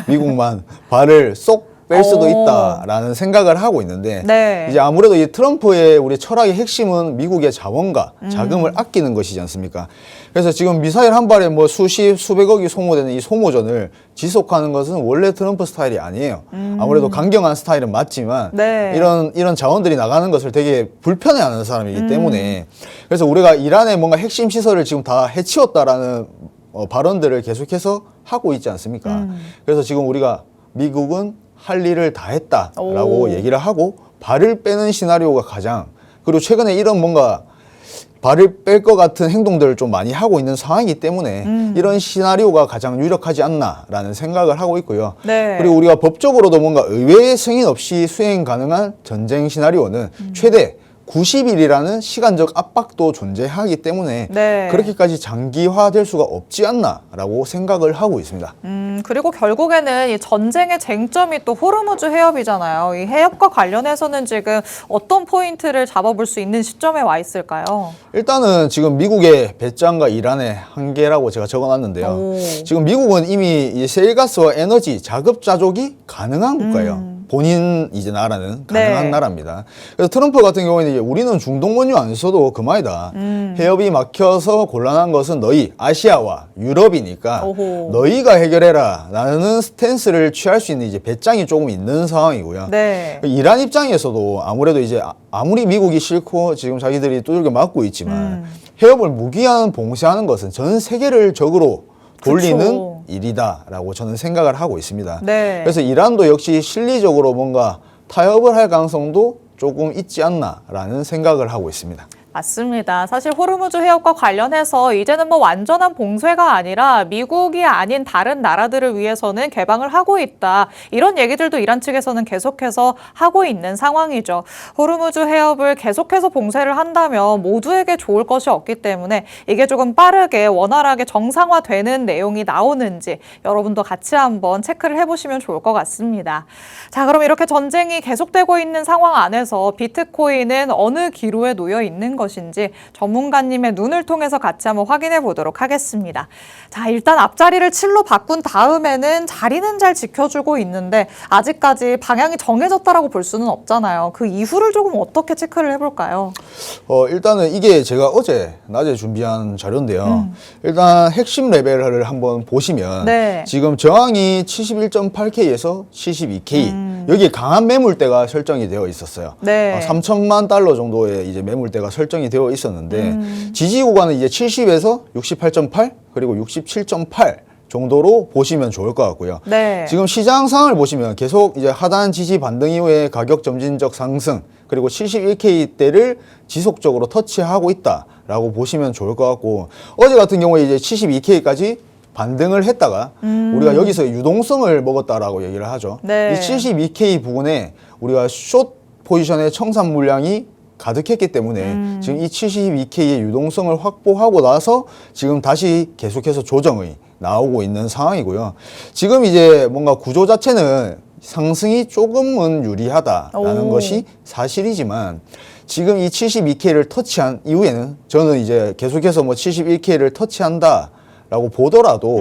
미국만 발을 쏙 뺄 수도 있다라는 생각을 하고 있는데 네. 이제 아무래도 이 트럼프의 우리 철학의 핵심은 미국의 자원과 자금을 아끼는 것이지 않습니까? 그래서 지금 미사일 한 발에 뭐 수백억이 소모되는 이 소모전을 지속하는 것은 원래 트럼프 스타일이 아니에요. 아무래도 강경한 스타일은 맞지만 네. 이런 자원들이 나가는 것을 되게 불편해하는 사람이기 때문에 그래서 우리가 이란의 뭔가 핵심 시설을 지금 다 해치웠다라는 발언들을 계속해서 하고 있지 않습니까? 그래서 지금 우리가 미국은 할 일을 다 했다라고 얘기를 하고 발을 빼는 시나리오가 가장 그리고 최근에 이런 뭔가 발을 뺄 것 같은 행동들을 좀 많이 하고 있는 상황이기 때문에 이런 시나리오가 가장 유력하지 않나라는 생각을 하고 있고요. 네. 그리고 우리가 법적으로도 뭔가 의외의 승인 없이 수행 가능한 전쟁 시나리오는 최대 90일이라는 시간적 압박도 존재하기 때문에 네. 그렇게까지 장기화될 수가 없지 않나라고 생각을 하고 있습니다. 그리고 결국에는 이 전쟁의 쟁점이 또 호르무즈 해협이잖아요. 이 해협과 관련해서는 지금 어떤 포인트를 잡아볼 수 있는 시점에 와 있을까요? 일단은 지금 미국의 배짱과 이란의 한계라고 제가 적어놨는데요. 지금 미국은 이미 이 셰일가스와 에너지 자급자족이 가능한 국가예요. 본인 이제 나라는 가능한 네. 나라입니다. 그래서 트럼프 같은 경우에는 이제 우리는 중동 원유 안 써도 그만이다. 해협이 막혀서 곤란한 것은 너희 아시아와 유럽이니까 오호. 너희가 해결해라. 라는 스탠스를 취할 수 있는 이제 배짱이 조금 있는 상황이고요. 네. 이란 입장에서도 아무래도 이제 아무리 미국이 싫고 지금 자기들이 두들겨 맞고 있지만 해협을 무기한 봉쇄하는 것은 전 세계를 적으로 돌리는 그쵸. 일이다라고 저는 생각을 하고 있습니다. 네. 그래서 이란도 역시 실리적으로 뭔가 타협을 할 가능성도 조금 있지 않나라는 생각을 하고 있습니다. 맞습니다. 사실 호르무즈 해협과 관련해서 이제는 뭐 완전한 봉쇄가 아니라 미국이 아닌 다른 나라들을 위해서는 개방을 하고 있다. 이런 얘기들도 이란 측에서는 계속해서 하고 있는 상황이죠. 호르무즈 해협을 계속해서 봉쇄를 한다면 모두에게 좋을 것이 없기 때문에 이게 조금 빠르게 원활하게 정상화되는 내용이 나오는지 여러분도 같이 한번 체크를 해보시면 좋을 것 같습니다. 자, 그럼 이렇게 전쟁이 계속되고 있는 상황 안에서 비트코인은 어느 기로에 놓여 있는 것인지 전문가님의 눈을 통해서 같이 한번 확인해 보도록 하겠습니다. 자, 일단 앞자리를 7로 바꾼 다음에는 자리는 잘 지켜주고 있는데 아직까지 방향이 정해졌다라고 볼 수는 없잖아요. 그 이후를 조금 어떻게 체크를 해볼까요? 일단은 이게 제가 어제 낮에 준비한 자료인데요. 일단 핵심 레벨을 한번 보시면 네. 지금 저항이 71.8K에서 72K 여기에 강한 매물대가 설정이 되어 있었어요. 네. 3천만 달러 정도의 이제 매물대가 설정이 되어 있었는데 지지 구간은 이제 70에서 68.8 그리고 67.8 정도로 보시면 좋을 것 같고요. 네. 지금 시장 상황을 보시면 계속 이제 하단 지지 반등 이후에 가격 점진적 상승 그리고 71K대를 지속적으로 터치하고 있다라고 보시면 좋을 것 같고 어제 같은 경우에 이제 72K까지 반등을 했다가 우리가 여기서 유동성을 먹었다라고 얘기를 하죠. 네. 이 72K 부근에 우리가 숏 포지션의 청산 물량이 가득했기 때문에 지금 이 72K의 유동성을 확보하고 나서 지금 다시 계속해서 조정이 나오고 있는 상황이고요. 지금 이제 뭔가 구조 자체는 상승이 조금은 유리하다라는 것이 사실이지만 지금 이 72K를 터치한 이후에는 저는 이제 계속해서 뭐 71K를 터치한다라고 보더라도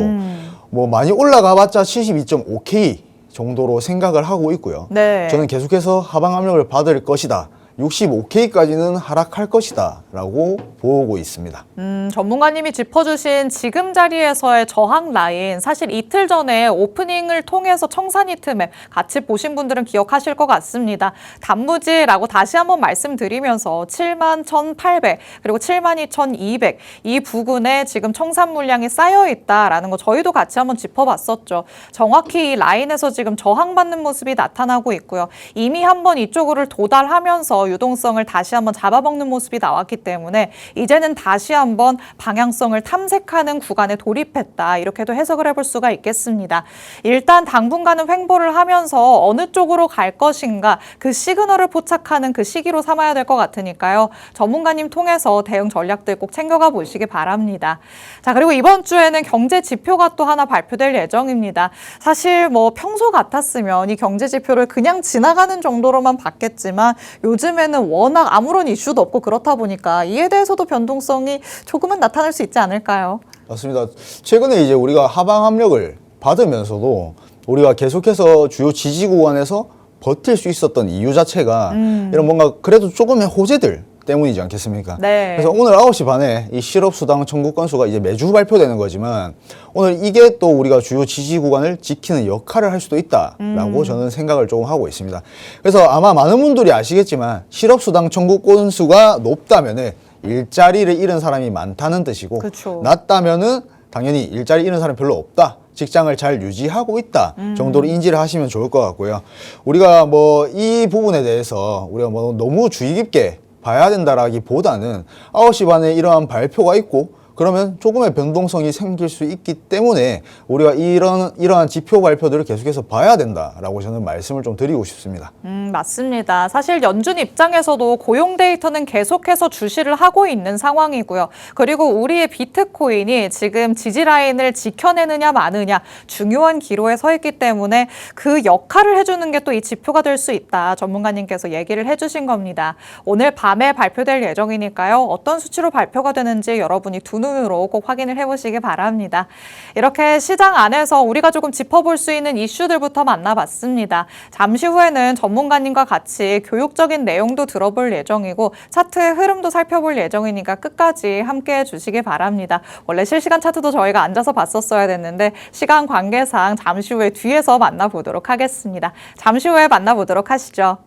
뭐 많이 올라가봤자 72.5K 정도로 생각을 하고 있고요. 네. 저는 계속해서 하방 압력을 받을 것이다. 65K까지는 하락할 것이다 라고 보고 있습니다. 전문가님이 짚어주신 지금 자리에서의 저항 라인, 사실 이틀 전에 오프닝을 통해서 청산이 틈에 같이 보신 분들은 기억하실 것 같습니다. 단무지라고 다시 한번 말씀드리면서 71,800 그리고 72,200 이 부근에 지금 청산 물량이 쌓여 있다라는 거 저희도 같이 한번 짚어봤었죠. 정확히 이 라인에서 지금 저항받는 모습이 나타나고 있고요. 이미 한번 이쪽으로 도달하면서 유동성을 다시 한번 잡아먹는 모습이 나왔기 때문에 이제는 다시 한번 방향성을 탐색하는 구간에 돌입했다. 이렇게도 해석을 해볼 수가 있겠습니다. 일단 당분간은 횡보를 하면서 어느 쪽으로 갈 것인가 그 시그널을 포착하는 그 시기로 삼아야 될 것 같으니까요. 전문가님 통해서 대응 전략들 꼭 챙겨가 보시기 바랍니다. 자, 그리고 이번 주에는 경제 지표가 또 하나 발표될 예정입니다. 사실 뭐 평소 같았으면 이 경제 지표를 그냥 지나가는 정도로만 봤겠지만 요즘에는 워낙 아무런 이슈도 없고 그렇다 보니까 이에 대해서도 변동성이 조금은 나타날 수 있지 않을까요? 맞습니다. 최근에 이제 우리가 하방 압력을 받으면서도 우리가 계속해서 주요 지지 구간에서 버틸 수 있었던 이유 자체가 이런 뭔가 그래도 조금의 호재들 때문이지 않겠습니까? 네. 그래서 오늘 9시 반에 이 실업수당 청구 건수가 이제 매주 발표되는 거지만 오늘 이게 또 우리가 주요 지지 구간을 지키는 역할을 할 수도 있다라고 저는 생각을 조금 하고 있습니다. 그래서 아마 많은 분들이 아시겠지만 실업수당 청구 건수가 높다면은 일자리를 잃은 사람이 많다는 뜻이고 그쵸. 낮다면은 당연히 일자리 잃은 사람이 별로 없다. 직장을 잘 유지하고 있다 정도로 인지를 하시면 좋을 것 같고요. 우리가 뭐 이 부분에 대해서 우리가 뭐 너무 주의 깊게 봐야 된다라기보다는 9시 반에 이러한 발표가 있고 그러면 조금의 변동성이 생길 수 있기 때문에 우리가 이러한 지표 발표들을 계속해서 봐야 된다라고 저는 말씀을 좀 드리고 싶습니다. 맞습니다. 사실 연준 입장에서도 고용 데이터는 계속해서 주시를 하고 있는 상황이고요. 그리고 우리의 비트코인이 지금 지지 라인을 지켜내느냐 마느냐 중요한 기로에 서 있기 때문에 그 역할을 해주는 게 또 이 지표가 될 수 있다. 전문가님께서 얘기를 해주신 겁니다. 오늘 밤에 발표될 예정이니까요. 어떤 수치로 발표가 되는지 여러분이 두 눈으로 꼭 확인을 해보시기 바랍니다. 이렇게 시장 안에서 우리가 조금 짚어볼 수 있는 이슈들부터 만나봤습니다. 잠시 후에는 전문가님과 같이 교육적인 내용도 들어볼 예정이고 차트의 흐름도 살펴볼 예정이니까 끝까지 함께해 주시기 바랍니다. 원래 실시간 차트도 저희가 앉아서 봤었어야 됐는데 시간 관계상 잠시 후에 뒤에서 만나보도록 하겠습니다. 잠시 후에 만나보도록 하시죠.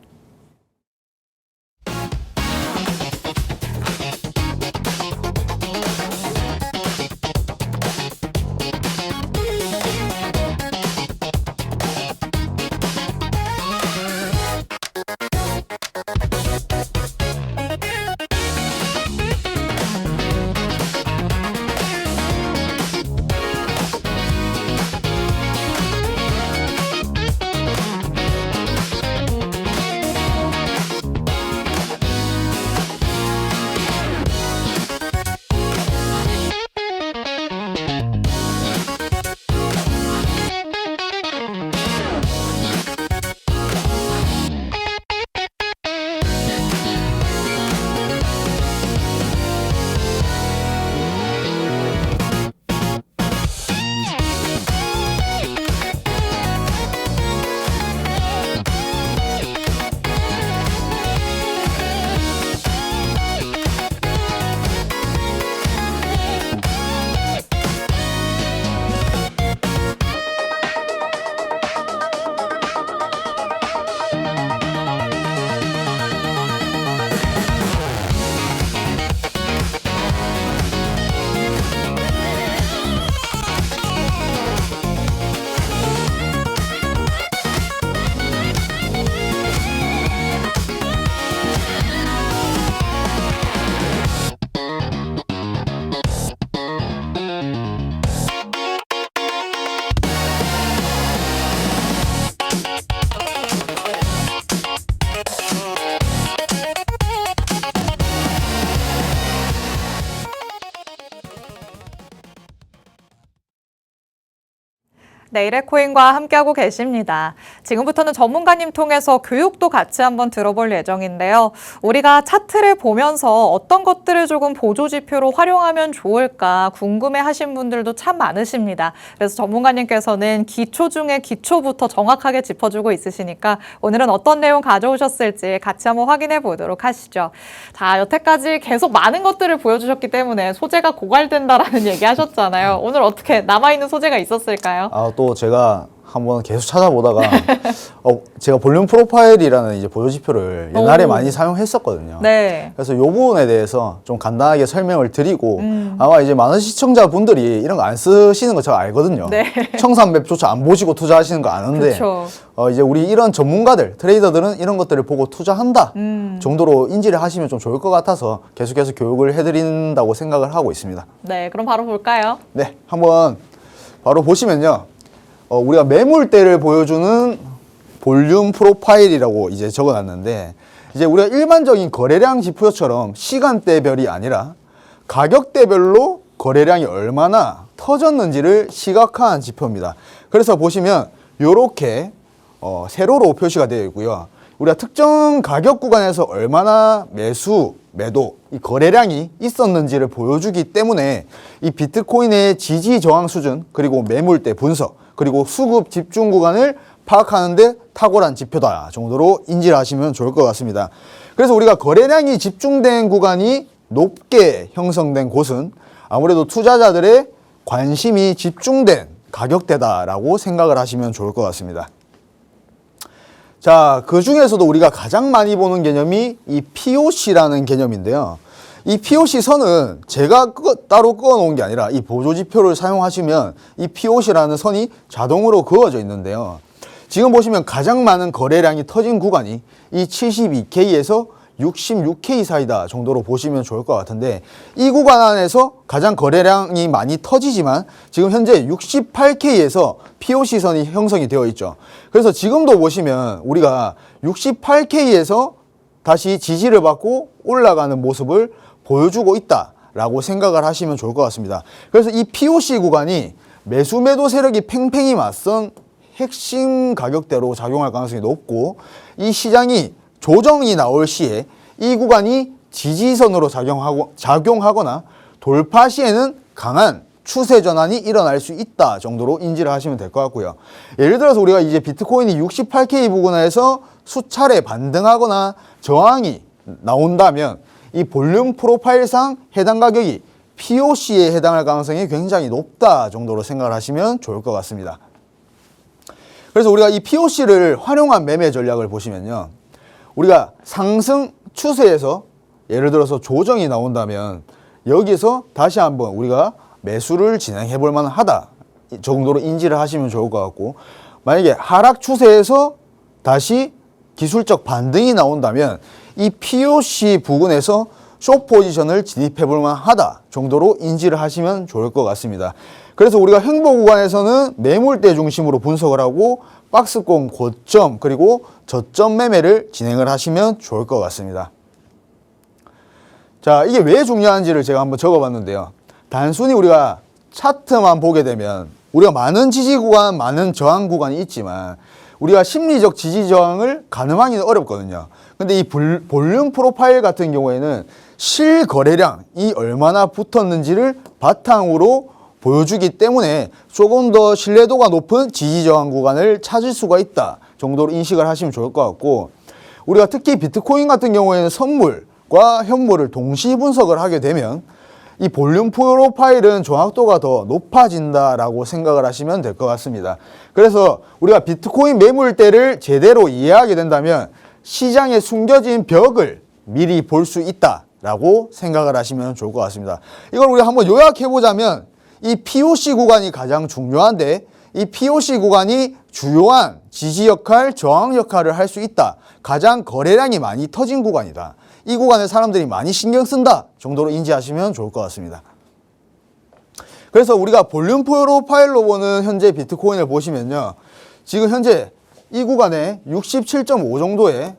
내일의 코인과 함께하고 계십니다. 지금부터는 전문가님 통해서 교육도 같이 한번 들어볼 예정인데요. 우리가 차트를 보면서 어떤 것들을 조금 보조지표로 활용하면 좋을까 궁금해하신 분들도 참 많으십니다. 그래서 전문가님께서는 기초 중에 기초부터 정확하게 짚어주고 있으시니까 오늘은 어떤 내용 가져오셨을지 같이 한번 확인해 보도록 하시죠. 자, 여태까지 계속 많은 것들을 보여주셨기 때문에 소재가 고갈된다라는 얘기 하셨잖아요. 오늘 어떻게 남아있는 소재가 있었을까요? 또 제가 한번 계속 찾아보다가 제가 볼륨 프로파일이라는 이제 보조지표를 옛날에 많이 사용했었거든요. 네. 그래서 이 부분에 대해서 좀 간단하게 설명을 드리고 아마 이제 많은 시청자분들이 이런 거 안 쓰시는 거 제가 알거든요. 네. 청산맵조차 안 보시고 투자하시는 거 아는데 그쵸. 이제 우리 이런 전문가들, 트레이더들은 이런 것들을 보고 투자한다 정도로 인지를 하시면 좀 좋을 것 같아서 계속해서 교육을 해드린다고 생각을 하고 있습니다. 네, 그럼 바로 볼까요? 네, 한번 바로 보시면요. 우리가 매물대를 보여주는 볼륨 프로파일이라고 이제 적어놨는데, 이제 우리가 일반적인 거래량 지표처럼 시간대별이 아니라 가격대별로 거래량이 얼마나 터졌는지를 시각화한 지표입니다. 그래서 보시면 요렇게 세로로 표시가 되어 있고요. 우리가 특정 가격 구간에서 얼마나 매수, 매도, 이 거래량이 있었는지를 보여주기 때문에 이 비트코인의 지지 저항 수준, 그리고 매물대 분석, 그리고 수급 집중 구간을 파악하는데 탁월한 지표다 정도로 인지를 하시면 좋을 것 같습니다. 그래서 우리가 거래량이 집중된 구간이 높게 형성된 곳은 아무래도 투자자들의 관심이 집중된 가격대다라고 생각을 하시면 좋을 것 같습니다. 자, 그 중에서도 우리가 가장 많이 보는 개념이 이 POC라는 개념인데요. 이 POC 선은 제가 따로 그어 놓은 게 아니라 이 보조지표를 사용하시면 이 POC라는 선이 자동으로 그어져 있는데요. 지금 보시면 가장 많은 거래량이 터진 구간이 이 72K에서 66K 사이다 정도로 보시면 좋을 것 같은데, 이 구간 안에서 가장 거래량이 많이 터지지만 지금 현재 68K에서 POC 선이 형성이 되어 있죠. 그래서 지금도 보시면 우리가 68K에서 다시 지지를 받고 올라가는 모습을 보여주고 있다라고 생각을 하시면 좋을 것 같습니다. 그래서 이 POC 구간이 매수 매도 세력이 팽팽히 맞선 핵심 가격대로 작용할 가능성이 높고, 이 시장이 조정이 나올 시에 이 구간이 지지선으로 작용하거나 돌파 시에는 강한 추세 전환이 일어날 수 있다 정도로 인지를 하시면 될 것 같고요. 예를 들어서 우리가 이제 비트코인이 68K 부근에서 수차례 반등하거나 저항이 나온다면 이 볼륨 프로파일상 해당 가격이 POC에 해당할 가능성이 굉장히 높다 정도로 생각을 하시면 좋을 것 같습니다. 그래서 우리가 이 POC를 활용한 매매 전략을 보시면요. 우리가 상승 추세에서 예를 들어서 조정이 나온다면 여기서 다시 한번 우리가 매수를 진행해 볼 만하다 정도로 인지를 하시면 좋을 것 같고, 만약에 하락 추세에서 다시 기술적 반등이 나온다면 이 POC 부근에서 숏 포지션을 진입해 볼 만하다 정도로 인지를 하시면 좋을 것 같습니다. 그래서 우리가 횡보 구간에서는 매물대 중심으로 분석을 하고 박스권 고점 그리고 저점 매매를 진행을 하시면 좋을 것 같습니다. 자, 이게 왜 중요한지를 제가 한번 적어봤는데요. 단순히 우리가 차트만 보게 되면 우리가 많은 지지 구간, 많은 저항 구간이 있지만 우리가 심리적 지지 저항을 가늠하기는 어렵거든요. 근데 이 볼륨 프로파일 같은 경우에는 실거래량이 얼마나 붙었는지를 바탕으로 보여주기 때문에 조금 더 신뢰도가 높은 지지 저항 구간을 찾을 수가 있다 정도로 인식을 하시면 좋을 것 같고, 우리가 특히 비트코인 같은 경우에는 선물과 현물을 동시 분석을 하게 되면 이 볼륨 프로파일은 정확도가 더 높아진다라고 생각을 하시면 될 것 같습니다. 그래서 우리가 비트코인 매물대를 제대로 이해하게 된다면 시장에 숨겨진 벽을 미리 볼 수 있다라고 생각을 하시면 좋을 것 같습니다. 이걸 우리가 한번 요약해 보자면 이 POC 구간이 가장 중요한데, 이 POC 구간이 주요한 지지 역할, 저항 역할을 할 수 있다. 가장 거래량이 많이 터진 구간이다. 이 구간에 사람들이 많이 신경 쓴다 정도로 인지하시면 좋을 것 같습니다. 그래서 우리가 볼륨 프로파일로 보는 현재 비트코인을 보시면요. 지금 현재 이 구간에 67.5 정도에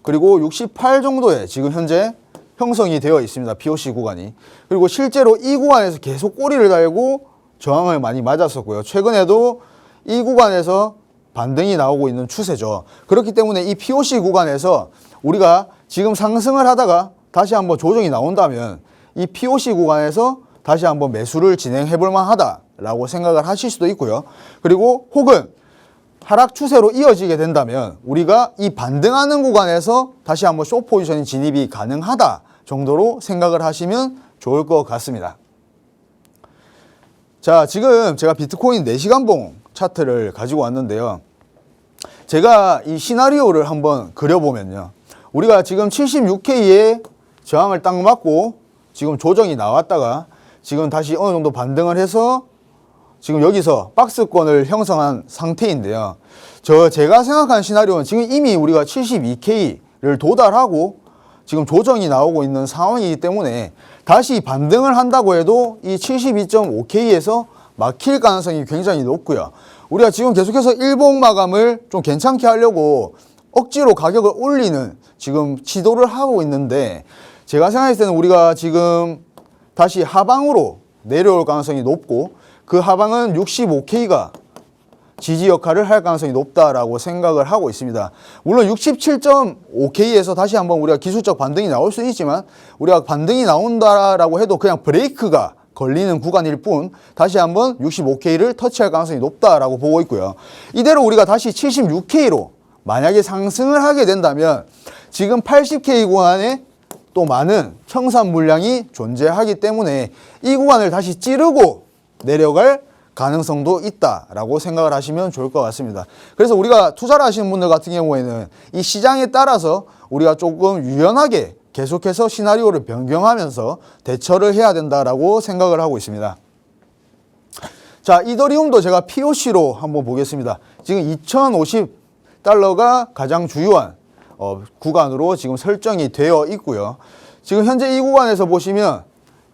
그리고 68 정도에 지금 현재 형성이 되어 있습니다. POC 구간이. 그리고 실제로 이 구간에서 계속 꼬리를 달고 저항을 많이 맞았었고요. 최근에도 이 구간에서 반등이 나오고 있는 추세죠. 그렇기 때문에 이 POC 구간에서 우리가 지금 상승을 하다가 다시 한번 조정이 나온다면 이 POC 구간에서 다시 한번 매수를 진행해 볼 만하다라고 생각을 하실 수도 있고요. 그리고 혹은 하락 추세로 이어지게 된다면 우리가 이 반등하는 구간에서 다시 한번 숏 포지션이 진입이 가능하다 정도로 생각을 하시면 좋을 것 같습니다. 자, 지금 제가 비트코인 4시간봉 차트를 가지고 왔는데요. 제가 이 시나리오를 한번 그려보면요. 우리가 지금 76K에 저항을 딱 맞고 지금 조정이 나왔다가 지금 다시 어느 정도 반등을 해서 지금 여기서 박스권을 형성한 상태인데요. 제가 생각하는 시나리오는 지금 이미 우리가 72K를 도달하고 지금 조정이 나오고 있는 상황이기 때문에 다시 반등을 한다고 해도 이 72.5K에서 막힐 가능성이 굉장히 높고요. 우리가 지금 계속해서 일봉 마감을 좀 괜찮게 하려고 억지로 가격을 올리는 지금 시도를 하고 있는데 제가 생각했을 때는 우리가 지금 다시 하방으로 내려올 가능성이 높고 그 하방은 65K가 지지 역할을 할 가능성이 높다라고 생각을 하고 있습니다. 물론 67.5K에서 다시 한번 우리가 기술적 반등이 나올 수 있지만 우리가 반등이 나온다라고 해도 그냥 브레이크가 걸리는 구간일 뿐 다시 한번 65K를 터치할 가능성이 높다라고 보고 있고요. 이대로 우리가 다시 76K로 만약에 상승을 하게 된다면 지금 80K 구간에 또 많은 청산 물량이 존재하기 때문에 이 구간을 다시 찌르고 내려갈 가능성도 있다라고 생각을 하시면 좋을 것 같습니다. 그래서 우리가 투자를 하시는 분들 같은 경우에는 이 시장에 따라서 우리가 조금 유연하게 계속해서 시나리오를 변경하면서 대처를 해야 된다라고 생각을 하고 있습니다. 자, 이더리움도 제가 POC로 한번 보겠습니다. 지금 2050달러가 가장 주요한 구간으로 지금 설정이 되어 있고요. 지금 현재 이 구간에서 보시면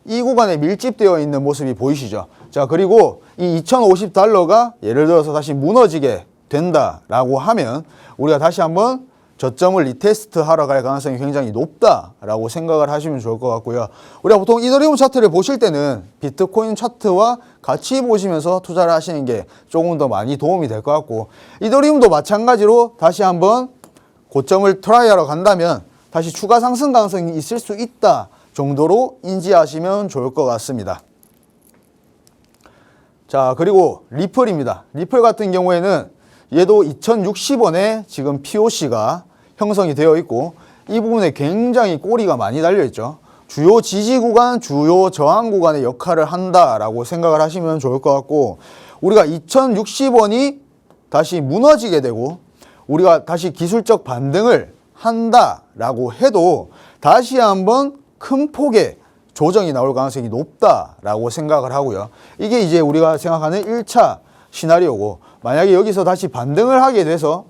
이 구간에 밀집되어 있는 모습이 보이시죠? 자, 그리고 이 2050달러가 예를 들어서 다시 무너지게 된다라고 하면 우리가 다시 한번 저점을 리테스트 하러 갈 가능성이 굉장히 높다라고 생각을 하시면 좋을 것 같고요. 우리가 보통 이더리움 차트를 보실 때는 비트코인 차트와 같이 보시면서 투자를 하시는 게 조금 더 많이 도움이 될 것 같고 이더리움도 마찬가지로 다시 한번 고점을 트라이하러 간다면 다시 추가 상승 가능성이 있을 수 있다 정도로 인지하시면 좋을 것 같습니다. 자, 그리고 리플입니다. 리플 같은 경우에는 얘도 2060원에 지금 POC가 형성이 되어 있고 이 부분에 굉장히 꼬리가 많이 달려 있죠. 주요 지지 구간, 주요 저항 구간의 역할을 한다라고 생각을 하시면 좋을 것 같고 우리가 2060원이 다시 무너지게 되고 우리가 다시 기술적 반등을 한다라고 해도 다시 한번 큰 폭의 조정이 나올 가능성이 높다라고 생각을 하고요. 이게 이제 우리가 생각하는 1차 시나리오고 만약에 여기서 다시 반등을 하게 돼서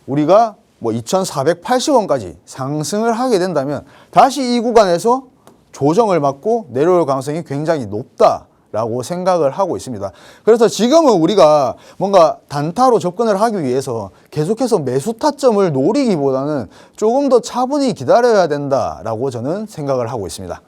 우리가 뭐 2,480원까지 상승을 하게 된다면 다시 이 구간에서 조정을 맞고 내려올 가능성이 굉장히 높다라고 생각을 하고 있습니다. 그래서 지금은 우리가 뭔가 단타로 접근을 하기 위해서 계속해서 매수 타점을 노리기보다는 조금 더 차분히 기다려야 된다라고 저는 생각을 하고 있습니다.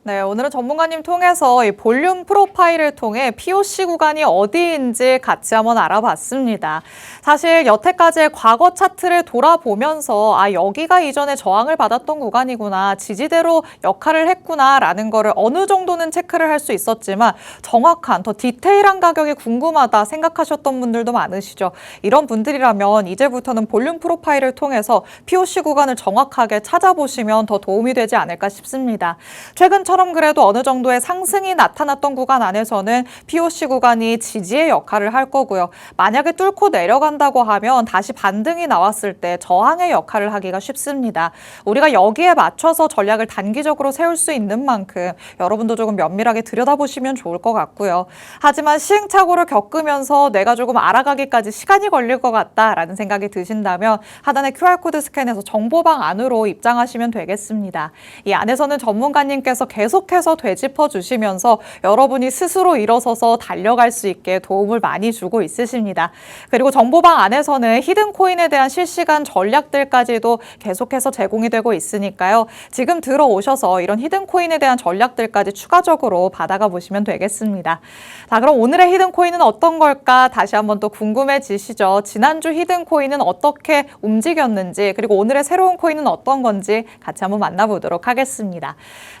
네, 오늘은 전문가님 통해서 이 볼륨 프로파일을 통해 POC 구간이 어디인지 같이 한번 알아봤습니다. 사실 여태까지의 과거 차트를 돌아보면서 여기가 이전에 저항을 받았던 구간이구나, 지지대로 역할을 했구나라는 거를 어느 정도는 체크를 할 수 있었지만 정확한, 더 디테일한 가격이 궁금하다 생각하셨던 분들도 많으시죠. 이런 분들이라면 이제부터는 볼륨 프로파일을 통해서 POC 구간을 정확하게 찾아보시면 더 도움이 되지 않을까 싶습니다. 최근처럼 그래도 어느 정도의 상승이 나타났던 구간 안에서는 POC 구간이 지지의 역할을 할 거고요. 만약에 뚫고 내려간다고 하면 다시 반등이 나왔을 때 저항의 역할을 하기가 쉽습니다. 우리가 여기에 맞춰서 전략을 단기적으로 세울 수 있는 만큼 여러분도 조금 면밀하게 들여다보시면 좋을 것 같고요. 하지만 시행착오를 겪으면서 내가 조금 알아가기까지 시간이 걸릴 것 같다라는 생각이 드신다면 하단의 QR코드 스캔해서 정보방 안으로 입장하시면 되겠습니다. 이 안에서는 전문가님께서 계속 계속해서 되짚어 주시면서 여러분이 스스로 일어서서 달려갈 수 있게 도움을 많이 주고 있으십니다. 그리고 정보방 안에서는 히든코인에 대한 실시간 전략들까지도 계속해서 제공이 되고 있으니까요. 지금 들어오셔서 이런 히든코인에 대한 전략들까지 추가적으로 받아가 보시면 되겠습니다. 자, 그럼 오늘의 히든코인은 어떤 걸까? 다시 한번 또 궁금해지시죠? 지난주 히든코인은 어떻게 움직였는지, 그리고 오늘의 새로운 코인은 어떤 건지 같이 한번 만나보도록 하겠습니다.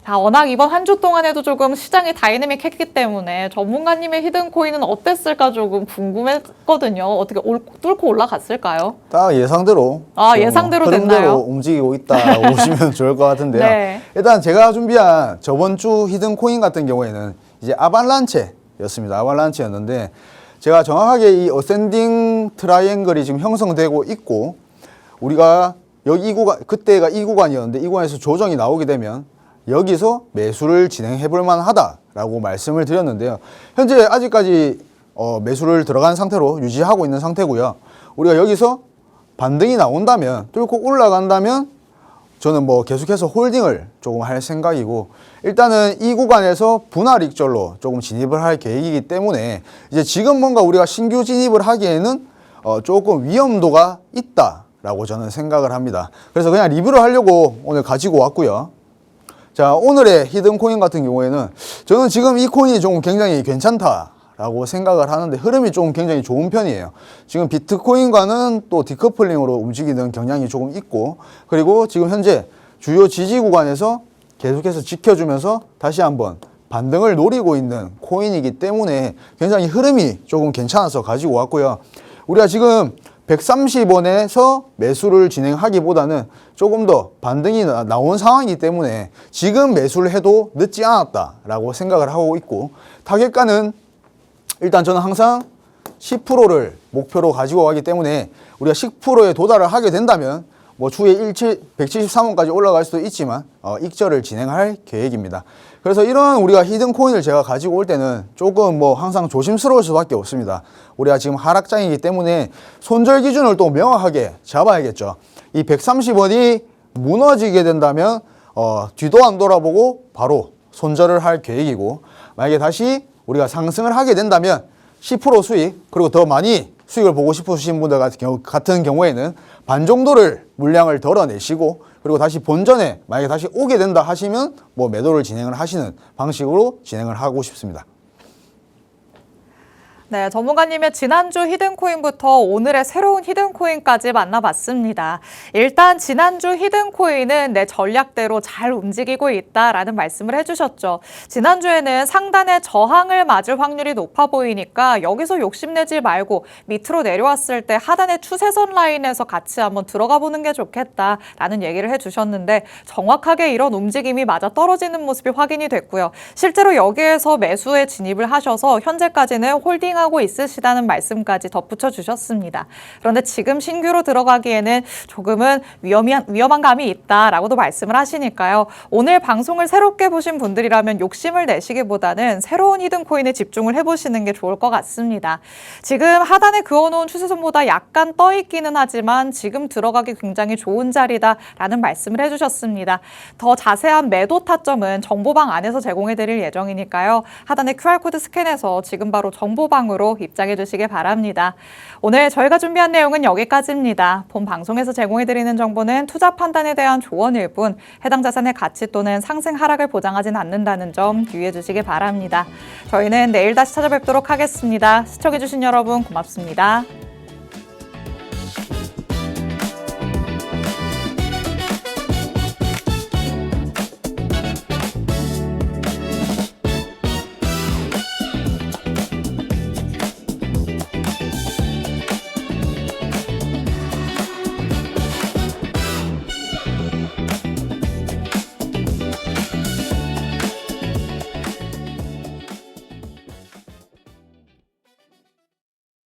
자, 워낙 이번 한 주 동안에도 조금 시장이 다이내믹했기 때문에 전문가님의 히든코인은 어땠을까 조금 궁금했거든요. 어떻게 뚫고 올라갔을까요? 딱 예상대로. 예상대로 흐름대로 됐나요? 움직이고 있다라고 보시면 좋을 것 같은데요. 네. 일단 제가 준비한 저번 주 히든코인 같은 경우에는 이제 아발란체였습니다. 아발란체였는데 제가 정확하게 이 어센딩 트라이앵글이 지금 형성되고 있고 우리가 여기 이 구간, 그때가 이 구간이었는데 이 구간에서 조정이 나오게 되면 여기서 매수를 진행해 볼 만하다라고 말씀을 드렸는데요. 현재 아직까지 매수를 들어간 상태로 유지하고 있는 상태고요. 우리가 여기서 반등이 나온다면, 뚫고 올라간다면 저는 뭐 계속해서 홀딩을 조금 할 생각이고, 일단은 이 구간에서 분할 익절로 조금 진입을 할 계획이기 때문에 이제 지금 뭔가 우리가 신규 진입을 하기에는 조금 위험도가 있다라고 저는 생각을 합니다. 그래서 그냥 리뷰를 하려고 오늘 가지고 왔고요. 자, 오늘의 히든코인 같은 경우에는 저는 지금 이 코인이 좀 굉장히 괜찮다라고 생각을 하는데 흐름이 좀 굉장히 좋은 편이에요. 지금 비트코인과는 또 디커플링으로 움직이는 경향이 조금 있고, 그리고 지금 현재 주요 지지 구간에서 계속해서 지켜주면서 다시 한번 반등을 노리고 있는 코인이기 때문에 굉장히 흐름이 조금 괜찮아서 가지고 왔고요. 우리가 지금 130원에서 매수를 진행하기보다는 조금 더 반등이 나온 상황이기 때문에 지금 매수를 해도 늦지 않았다라고 생각을 하고 있고, 타겟가는 일단 저는 항상 10%를 목표로 가지고 가기 때문에 우리가 10%에 도달을 하게 된다면 뭐 추후에 173원까지 올라갈 수도 있지만 익절을 진행할 계획입니다. 그래서 이런 우리가 히든코인을 제가 가지고 올 때는 조금 뭐 항상 조심스러울 수밖에 없습니다. 우리가 지금 하락장이기 때문에 손절 기준을 또 명확하게 잡아야겠죠. 이 130원이 무너지게 된다면 뒤도 안 돌아보고 바로 손절을 할 계획이고, 만약에 다시 우리가 상승을 하게 된다면 10% 수익, 그리고 더 많이 수익을 보고 싶으신 분들 같은 경우에는 반 정도를 물량을 덜어내시고, 그리고 다시 본전에 만약에 다시 오게 된다 하시면 뭐 매도를 진행을 하시는 방식으로 진행을 하고 싶습니다. 네, 전문가님의 지난주 히든코인부터 오늘의 새로운 히든코인까지 만나봤습니다. 일단 지난주 히든코인은 내 전략대로 잘 움직이고 있다라는 말씀을 해주셨죠. 지난주에는 상단의 저항을 맞을 확률이 높아 보이니까 여기서 욕심내지 말고 밑으로 내려왔을 때 하단의 추세선 라인에서 같이 한번 들어가 보는 게 좋겠다라는 얘기를 해주셨는데 정확하게 이런 움직임이 맞아 떨어지는 모습이 확인이 됐고요. 실제로 여기에서 매수에 진입을 하셔서 현재까지는 홀딩 하고 있으시다는 말씀까지 덧붙여 주셨습니다. 그런데 지금 신규로 들어가기에는 조금은 위험한 감이 있다라고도 말씀을 하시니까요. 오늘 방송을 새롭게 보신 분들이라면 욕심을 내시기보다는 새로운 히든코인에 집중을 해보시는 게 좋을 것 같습니다. 지금 하단에 그어놓은 추세선보다 약간 떠 있기는 하지만 지금 들어가기 굉장히 좋은 자리다라는 말씀을 해주셨습니다. 더 자세한 매도 타점은 정보방 안에서 제공해드릴 예정이니까요. 하단에 QR코드 스캔해서 지금 바로 정보방으로 입장해 주시기 바랍니다. 오늘 저희가 준비한 내용은 여기까지입니다. 본 방송에서 제공해드리는 정보는 투자 판단에 대한 조언일 뿐 해당 자산의 가치 또는 상승 하락을 보장하지는 않는다는 점 유의해 주시기 바랍니다. 저희는 내일 다시 찾아뵙도록 하겠습니다. 시청해 주신 여러분 고맙습니다.